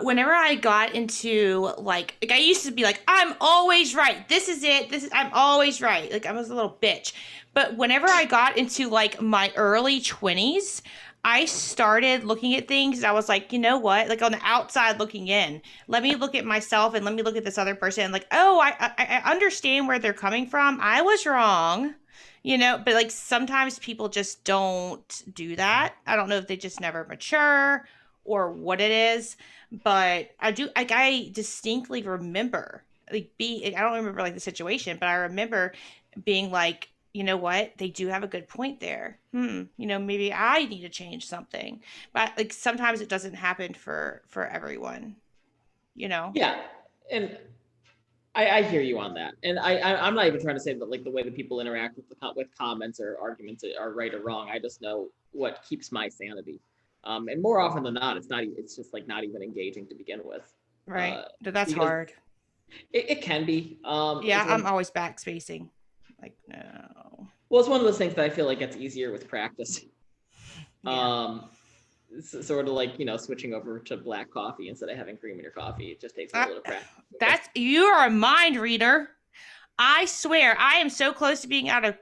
whenever I got into like I used to be like, I'm always right. This is it. I'm always right. Like I was a little bitch. But whenever I got into like my early 20s, I started looking at things and I was like, you know what? Like on the outside looking in, let me look at myself and let me look at this other person. Like, oh, I understand where they're coming from. I was wrong, you know, but like sometimes people just don't do that. I don't know if they just never mature or what it is, but I distinctly remember like I don't remember like the situation, but I remember being like, you know what? They do have a good point there. You know, maybe I need to change something. But like sometimes it doesn't happen for everyone, you know? Yeah. And I hear you on that. And I'm not even trying to say that like the way that people interact with comments or arguments are right or wrong. I just know what keeps my sanity. And more often than not, it's just like not even engaging to begin with. Right. That's hard. It can be. Yeah, I'm always backspacing. Like, no. Well, it's one of those things that I feel like gets easier with practice. Yeah. Sort of like, you know, switching over to black coffee instead of having cream in your coffee. It just takes a little practice. You are a mind reader. I swear, I am so close to being out of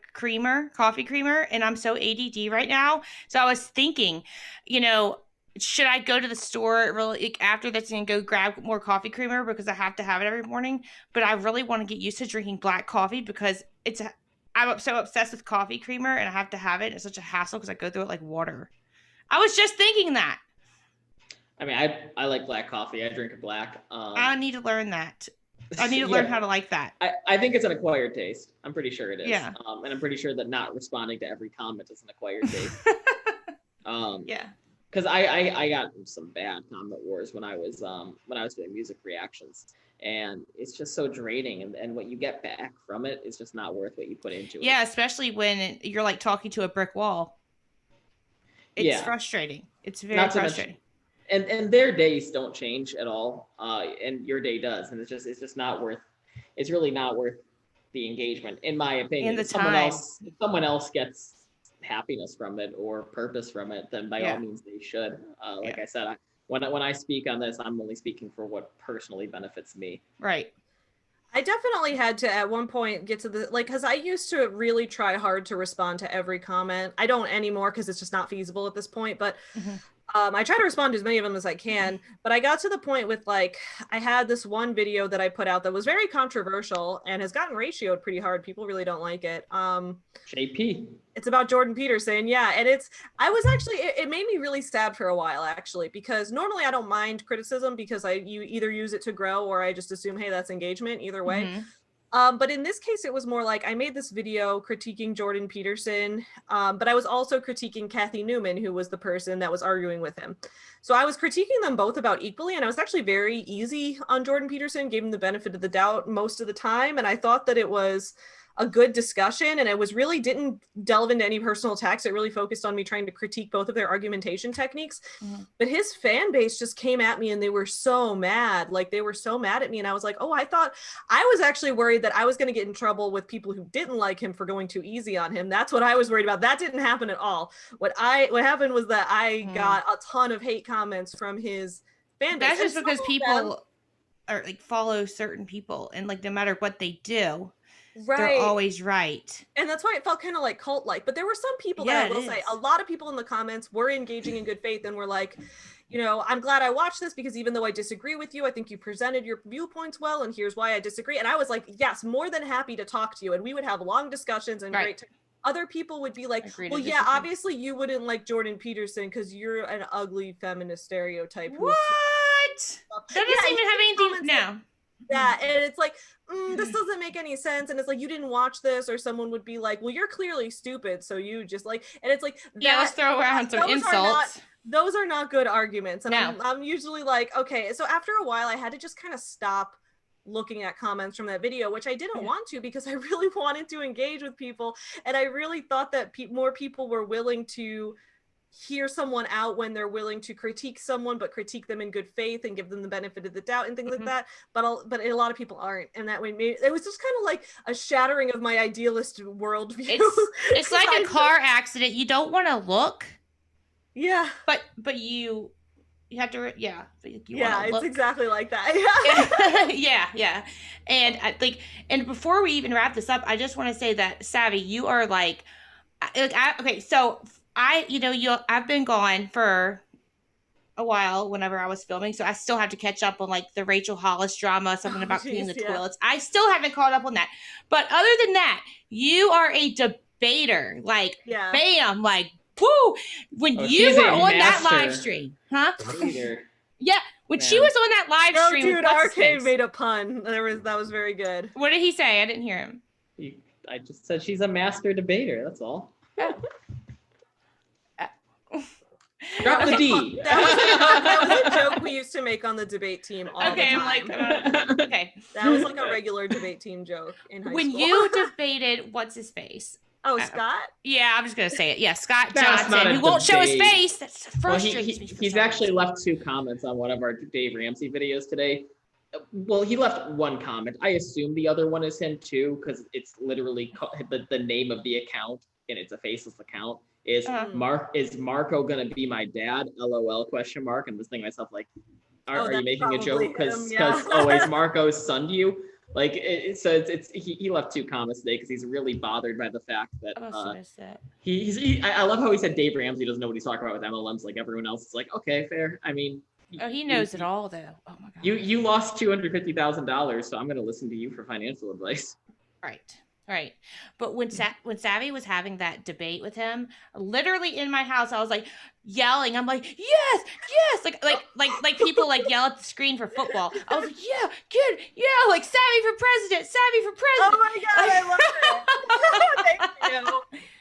coffee creamer, and I'm so ADD right now. So I was thinking, you know, should I go to the store really after this and go grab more coffee creamer because I have to have it every morning? But I really want to get used to drinking black coffee because I'm so obsessed with coffee creamer and I have to have it. It's such a hassle because I go through it like water. I was just thinking that. I mean, I like black coffee. I drink it black. I need to learn that. I need to learn how to like that. I think it's an acquired taste. I'm pretty sure it is. Yeah. And I'm pretty sure that not responding to every comment is an acquired taste. Yeah. Because I got some bad comment wars when I was doing music reactions, and it's just so draining, and what you get back from it is just not worth what you put into it. Yeah, especially when you're like talking to a brick wall. It's frustrating. It's very frustrating. And their days don't change at all, and your day does, and it's just not worth. It's really not worth the engagement, in my opinion. And the if someone else gets happiness from it or purpose from it, then by all means they should. Like I said, when I speak on this, I'm only speaking for what personally benefits me. Right. I definitely had to at one point get to the because I used to really try hard to respond to every comment. I don't anymore because it's just not feasible at this point, but I try to respond to as many of them as I can, but I got to the point with like, I had this one video that I put out that was very controversial and has gotten ratioed pretty hard. People really don't like it. JP. It's about Jordan Peterson. Yeah. And it made me really sad for a while actually, because normally I don't mind criticism because you either use it to grow or I just assume, hey, that's engagement either way. But in this case, it was more like I made this video critiquing Jordan Peterson, but I was also critiquing Kathy Newman, who was the person that was arguing with him. So I was critiquing them both about equally, and I was actually very easy on Jordan Peterson, gave him the benefit of the doubt most of the time, and I thought that it was a good discussion, and it was really didn't delve into any personal attacks. It really focused on me trying to critique both of their argumentation techniques. But his fan base just came at me and they were so mad. Like they were so mad at me. And I was like, oh, I was actually worried that I was going to get in trouble with people who didn't like him for going too easy on him. That's what I was worried about. That didn't happen at all. What happened was that I got a ton of hate comments from his fan base. That's just because people are like follow certain people and like no matter what they do, they're always right. And that's why it felt kind of like cult-like. But there were some people that I will say, a lot of people in the comments were engaging in good faith and were like, you know, I'm glad I watched this because even though I disagree with you, I think you presented your viewpoints well, and here's why I disagree. And I was like, yes, more than happy to talk to you, and we would have long discussions and Right. great. Other people would be like, Agree to well, yeah, disagree. obviously you wouldn't like Jordan Peterson because you're an ugly feminist stereotype. What? That doesn't even have anything. No. Yeah, and it's like, this doesn't make any sense. And it's like, you didn't watch this, or someone would be like, well, you're clearly stupid, so you just like, and it's like, Yeah, let's throw around some insults. Those are not good arguments. And No. I'm usually like, okay. So after a while, I had to just kind of stop looking at comments from that video, which I didn't want to because I really wanted to engage with people. And I really thought that more people were willing to hear someone out when they're willing to critique someone, but critique them in good faith and give them the benefit of the doubt and things like that. But a lot of people aren't, and that way it was just kind of like a shattering of my idealist worldview. It's like a car accident. You don't want to look. Yeah. But you have to. Yeah. It's exactly like that. Yeah. And I think, and before we even wrap this up, I just want to say that Savvy, you are like okay. So I've been gone for a while whenever I was filming, so I still have to catch up on like the Rachel Hollis drama, something about cleaning the toilets. I still haven't caught up on that. But other than that, you are a debater. Like, bam, like, whoo. When you were on that live stream, huh? Yeah, when she was on that live stream. Dude, Arcade made a pun. That was very good. What did he say? I didn't hear him. I just said she's a master debater. That's all. Drop the D. That was a joke we used to make on the debate team all the time. I'm like, okay. That was like a regular debate team joke in high school. When you debated, what's his face? Oh, Scott? Yeah, I'm just going to say it. Yeah, Scott Johnson, who won't show his face. That's frustrating. He's actually left 2 comments on one of our Dave Ramsey videos today. Well, he left 1 comment. I assume the other one is him too, because it's literally the name of the account, and it's a faceless account. Is Marco gonna be my dad? LOL ? And was thinking to myself like, are you making a joke? Because is Marco's son to you? Like he left 2 comments today because he's really bothered by the fact that I love how he said Dave Ramsey doesn't know what he's talking about with MLMs like everyone else. It's like, okay, fair. I mean, he knows it all though. Oh my god. You lost $250,000, so I'm gonna listen to you for financial advice. Right. But when Savvy was having that debate with him, literally in my house, I was like yelling. I'm like, yes, like people like yell at the screen for football. I was like, yeah, good, yeah, like Savvy for president. Oh my god, I love it. Thank you.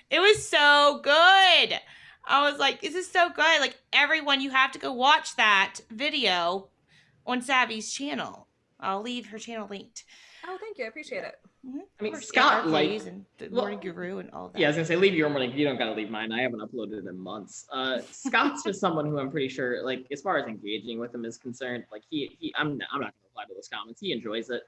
It was so good. I was like, this is so good. Like everyone, you have to go watch that video on Savvy's channel. I'll leave her channel linked. Oh, thank you. I appreciate it. Mm-hmm. I mean, Scott, and the Morning Guru and all that. Yeah, I was gonna say, leave your morning. You don't gotta leave mine. I haven't uploaded it in months. Scott's just someone who I'm pretty sure, like, as far as engaging with him is concerned, like I'm not gonna reply to those comments. He enjoys it.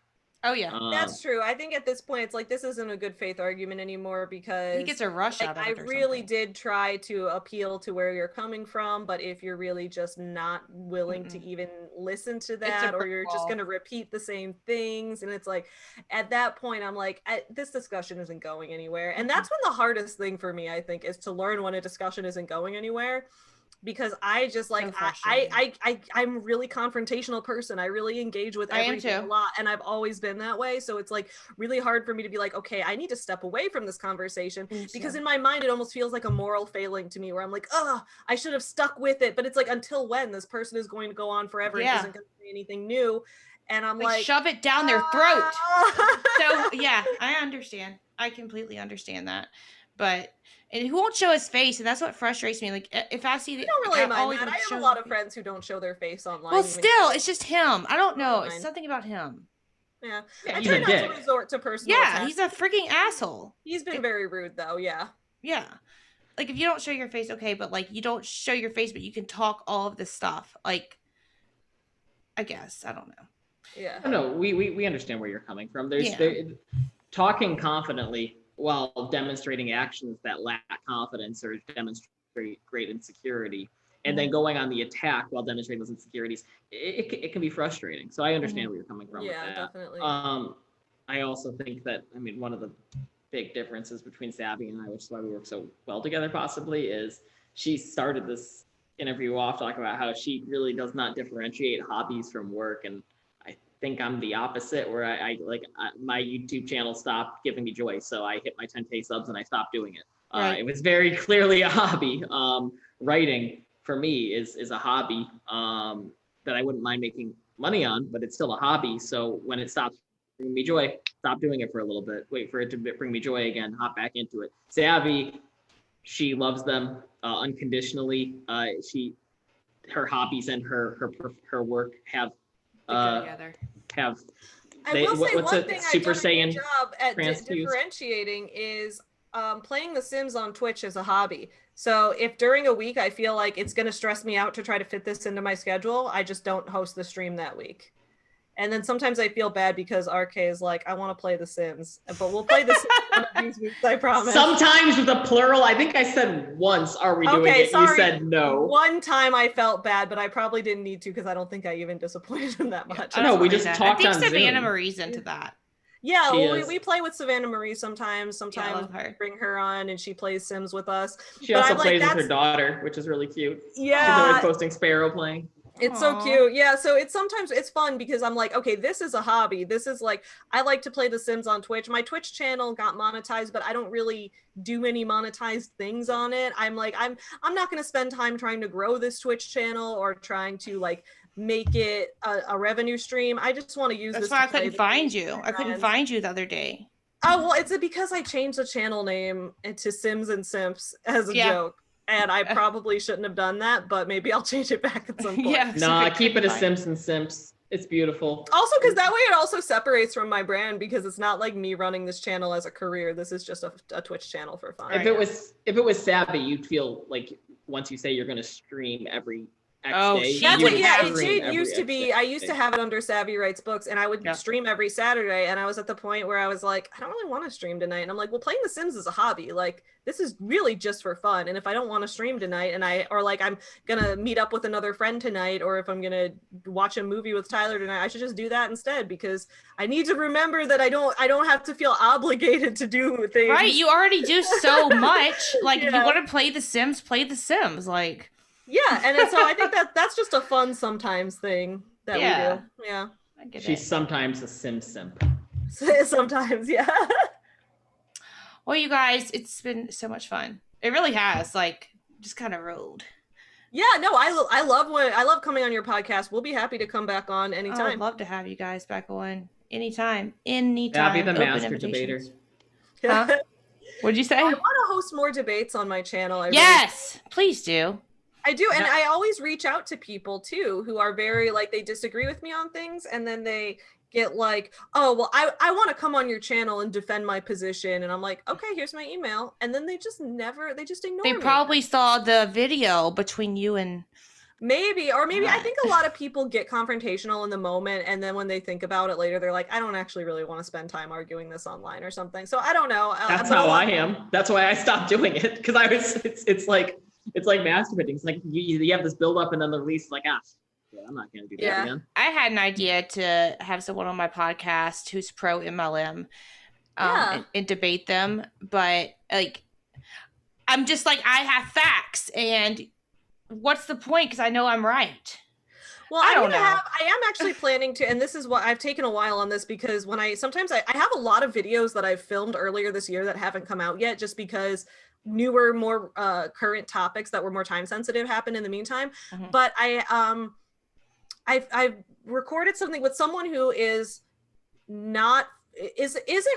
Oh yeah, that's true. I think at this point, it's like this isn't a good faith argument anymore because he gets a rush out of it. I really did try to appeal to where you're coming from, but if you're really just not willing to even listen to that, or you're just going to repeat the same things, and it's like at that point, I'm like, this discussion isn't going anywhere, and that's when the hardest thing for me, I think, is to learn when a discussion isn't going anywhere. Because I just like I'm a really confrontational person. I really engage with everything a lot, and I've always been that way. So it's like really hard for me to be like, okay, I need to step away from this conversation because in my mind it almost feels like a moral failing to me, where I'm like, oh, I should have stuck with it. But it's like, until when? This person is going to go on forever and isn't going to say anything new, and I'm like shove it down their throat. So yeah, I understand. I completely understand that, but. And he won't show his face, and that's what frustrates me. Like, if I see that, don't really mind that. I have a lot of friends who don't show their face online. Well, still, it's just him. I don't know. It's something about him. Yeah, I try not to resort to personal attacks. He's a freaking asshole. He's been very rude, though. Yeah. Like, if you don't show your face, okay, but like you don't show your face, but you can talk all of this stuff. Like, I guess I don't know. Yeah. No, we understand where you're coming from. Talking confidently while demonstrating actions that lack confidence or demonstrate great insecurity, and then going on the attack while demonstrating those insecurities, it can be frustrating. So I understand where you're coming from with that. Definitely. I also think that, I mean, one of the big differences between Savvy and I, which is why we work so well together possibly, is she started this interview off talking about how she really does not differentiate hobbies from work, and I think I'm the opposite, where my YouTube channel stopped giving me joy, so I hit my 10K subs and I stopped doing it. Right. It was very clearly a hobby. Writing for me is a hobby that I wouldn't mind making money on, but it's still a hobby. So when it stops bringing me joy, stop doing it for a little bit, wait for it to bring me joy again, hop back into it. Savy, she loves them unconditionally. Her hobbies and her work have together. I will say one thing I've Super done a Saiyan good job at transfuse? differentiating is playing The Sims on Twitch is a hobby. So if during a week I feel like it's going to stress me out to try to fit this into my schedule, I just don't host the stream that week. And then sometimes I feel bad because RK is like, I want to play The Sims, but we'll play The Sims one of these weeks, I promise. Sometimes with a plural. I think I said once, are we doing it? Sorry. You said no. One time I felt bad, but I probably didn't need to because I don't think I even disappointed him that much. No, we just talked on I think Savannah Zoom. Marie's into that. Yeah, well, we play with Savannah Marie sometimes. Sometimes I love her. bring her on and she plays Sims with us. She also plays with her daughter, which is really cute. Yeah. She's always posting Sparrow playing. It's so cute. Yeah, so it's fun because I'm like, okay, this is a hobby. This is like, I like to play The Sims on Twitch. My Twitch channel got monetized, but I don't really do many monetized things on it. I'm like, I'm not going to spend time trying to grow this Twitch channel or trying to like make it a revenue stream. I just want to use this. That's why I couldn't find you. I couldn't find you the other day. Oh, well, it's because I changed the channel name to Sims and Simps as a joke. And I probably shouldn't have done that, but maybe I'll change it back at some point. Yeah, nah, keep it a Sims and Simps. It's beautiful. Also, because that way it also separates from my brand, because it's not like me running this channel as a career. This is just a Twitch channel for fun. If it was Savvy, you'd feel like once you say you're going to stream every X day. That's what, it did used to be. I used to have it under Savvy Writes Books, and I would stream every Saturday, and I was at the point where I was like, I don't really want to stream tonight. And I'm like, well, playing The Sims is a hobby. Like, this is really just for fun. And if I don't want to stream tonight, I'm gonna meet up with another friend tonight, or if I'm gonna watch a movie with Tyler tonight, I should just do that instead, because I need to remember that I don't have to feel obligated to do things. Right, you already do so much. Like, if you want to play The Sims, play The Sims. Like, yeah, and so I think that's just a fun sometimes thing that we do. Yeah, I get She's sometimes a simp. Sometimes, yeah. Well, you guys, it's been so much fun. It really has. Like, just kind of rolled. Yeah, no, I love coming on your podcast. We'll be happy to come back on anytime. I'd love to have you guys back on anytime. I'll be the master debater. Huh? What'd you say? I want to host more debates on my channel. Yes, please do. I do, and I always reach out to people too who are very like, they disagree with me on things, and then they get like, oh, well, I want to come on your channel and defend my position, and I'm like, okay, here's my email, and then they just ignore me. They probably saw the video between you and maybe I think a lot of people get confrontational in the moment, and then when they think about it later, they're like, I don't actually really want to spend time arguing this online or something. So I don't know. That's how I am. That's why I stopped doing it, because it's like masturbating. It's like you have this build up, and then the release is like, I'm not going to do that again. I had an idea to have someone on my podcast who's pro MLM and debate them. But like, I'm just like, I have facts, and what's the point? Because I know I'm right. Well, I am actually planning to, and this is what I've taken a while on this, because when I have a lot of videos that I've filmed earlier this year that haven't come out yet, just because newer, more current topics that were more time sensitive happened in the meantime. Mm-hmm. But I've recorded something with someone who isn't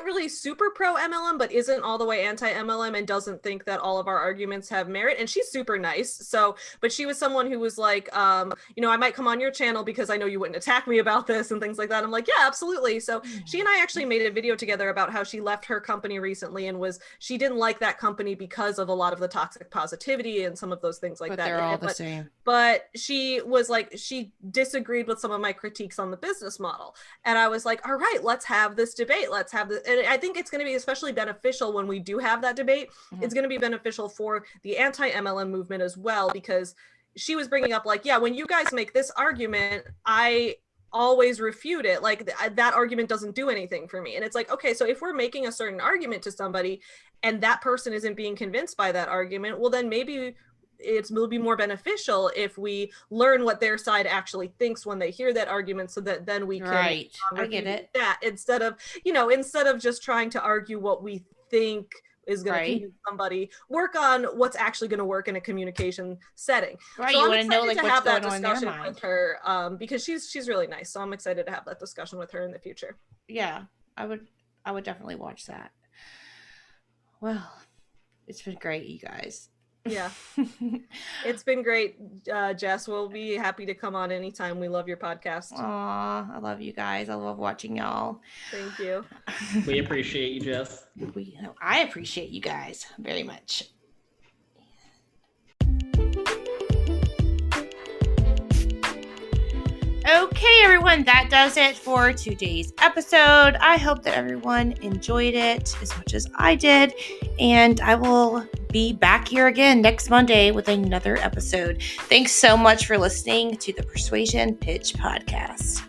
really super pro MLM, but isn't all the way anti MLM, and doesn't think that all of our arguments have merit. And she's super nice. So, but she was someone who was like, I might come on your channel because I know you wouldn't attack me about this and things like that. I'm like, yeah, absolutely. So she and I actually made a video together about how she left her company recently, and she didn't like that company because of a lot of the toxic positivity and some of those things like that. They're all the same. But she was like, she disagreed with some of my critiques on the business model. And I was like, all right, let's have this debate. Let's have this. And I think it's going to be especially beneficial when we do have that debate. Mm-hmm. It's going to be beneficial for the anti-MLM movement as well, because she was bringing up like, yeah, when you guys make this argument, I always refute it. Like that argument doesn't do anything for me. And it's like, okay, so if we're making a certain argument to somebody and that person isn't being convinced by that argument, well, then maybe it will be more beneficial if we learn what their side actually thinks when they hear that argument, so that then we can Right. I get it. that instead of just trying to argue what we think is going to convince somebody, work on what's actually going to work in a communication setting. Right. So you I'm want to know excited like to what's have that going on in their discussion mind. with her, because she's really nice. So I'm excited to have that discussion with her in the future. Yeah, I would definitely watch that. Well, it's been great, you guys. Yeah. It's been great, Jess. We'll be happy to come on anytime. We love your podcast. Aw, I love you guys. I love watching y'all. Thank you. We appreciate you, Jess. I appreciate you guys very much. Okay, everyone, that does it for today's episode. I hope that everyone enjoyed it as much as I did, and I will be back here again next Monday with another episode. Thanks so much for listening to the Persuasion Pitch Podcast.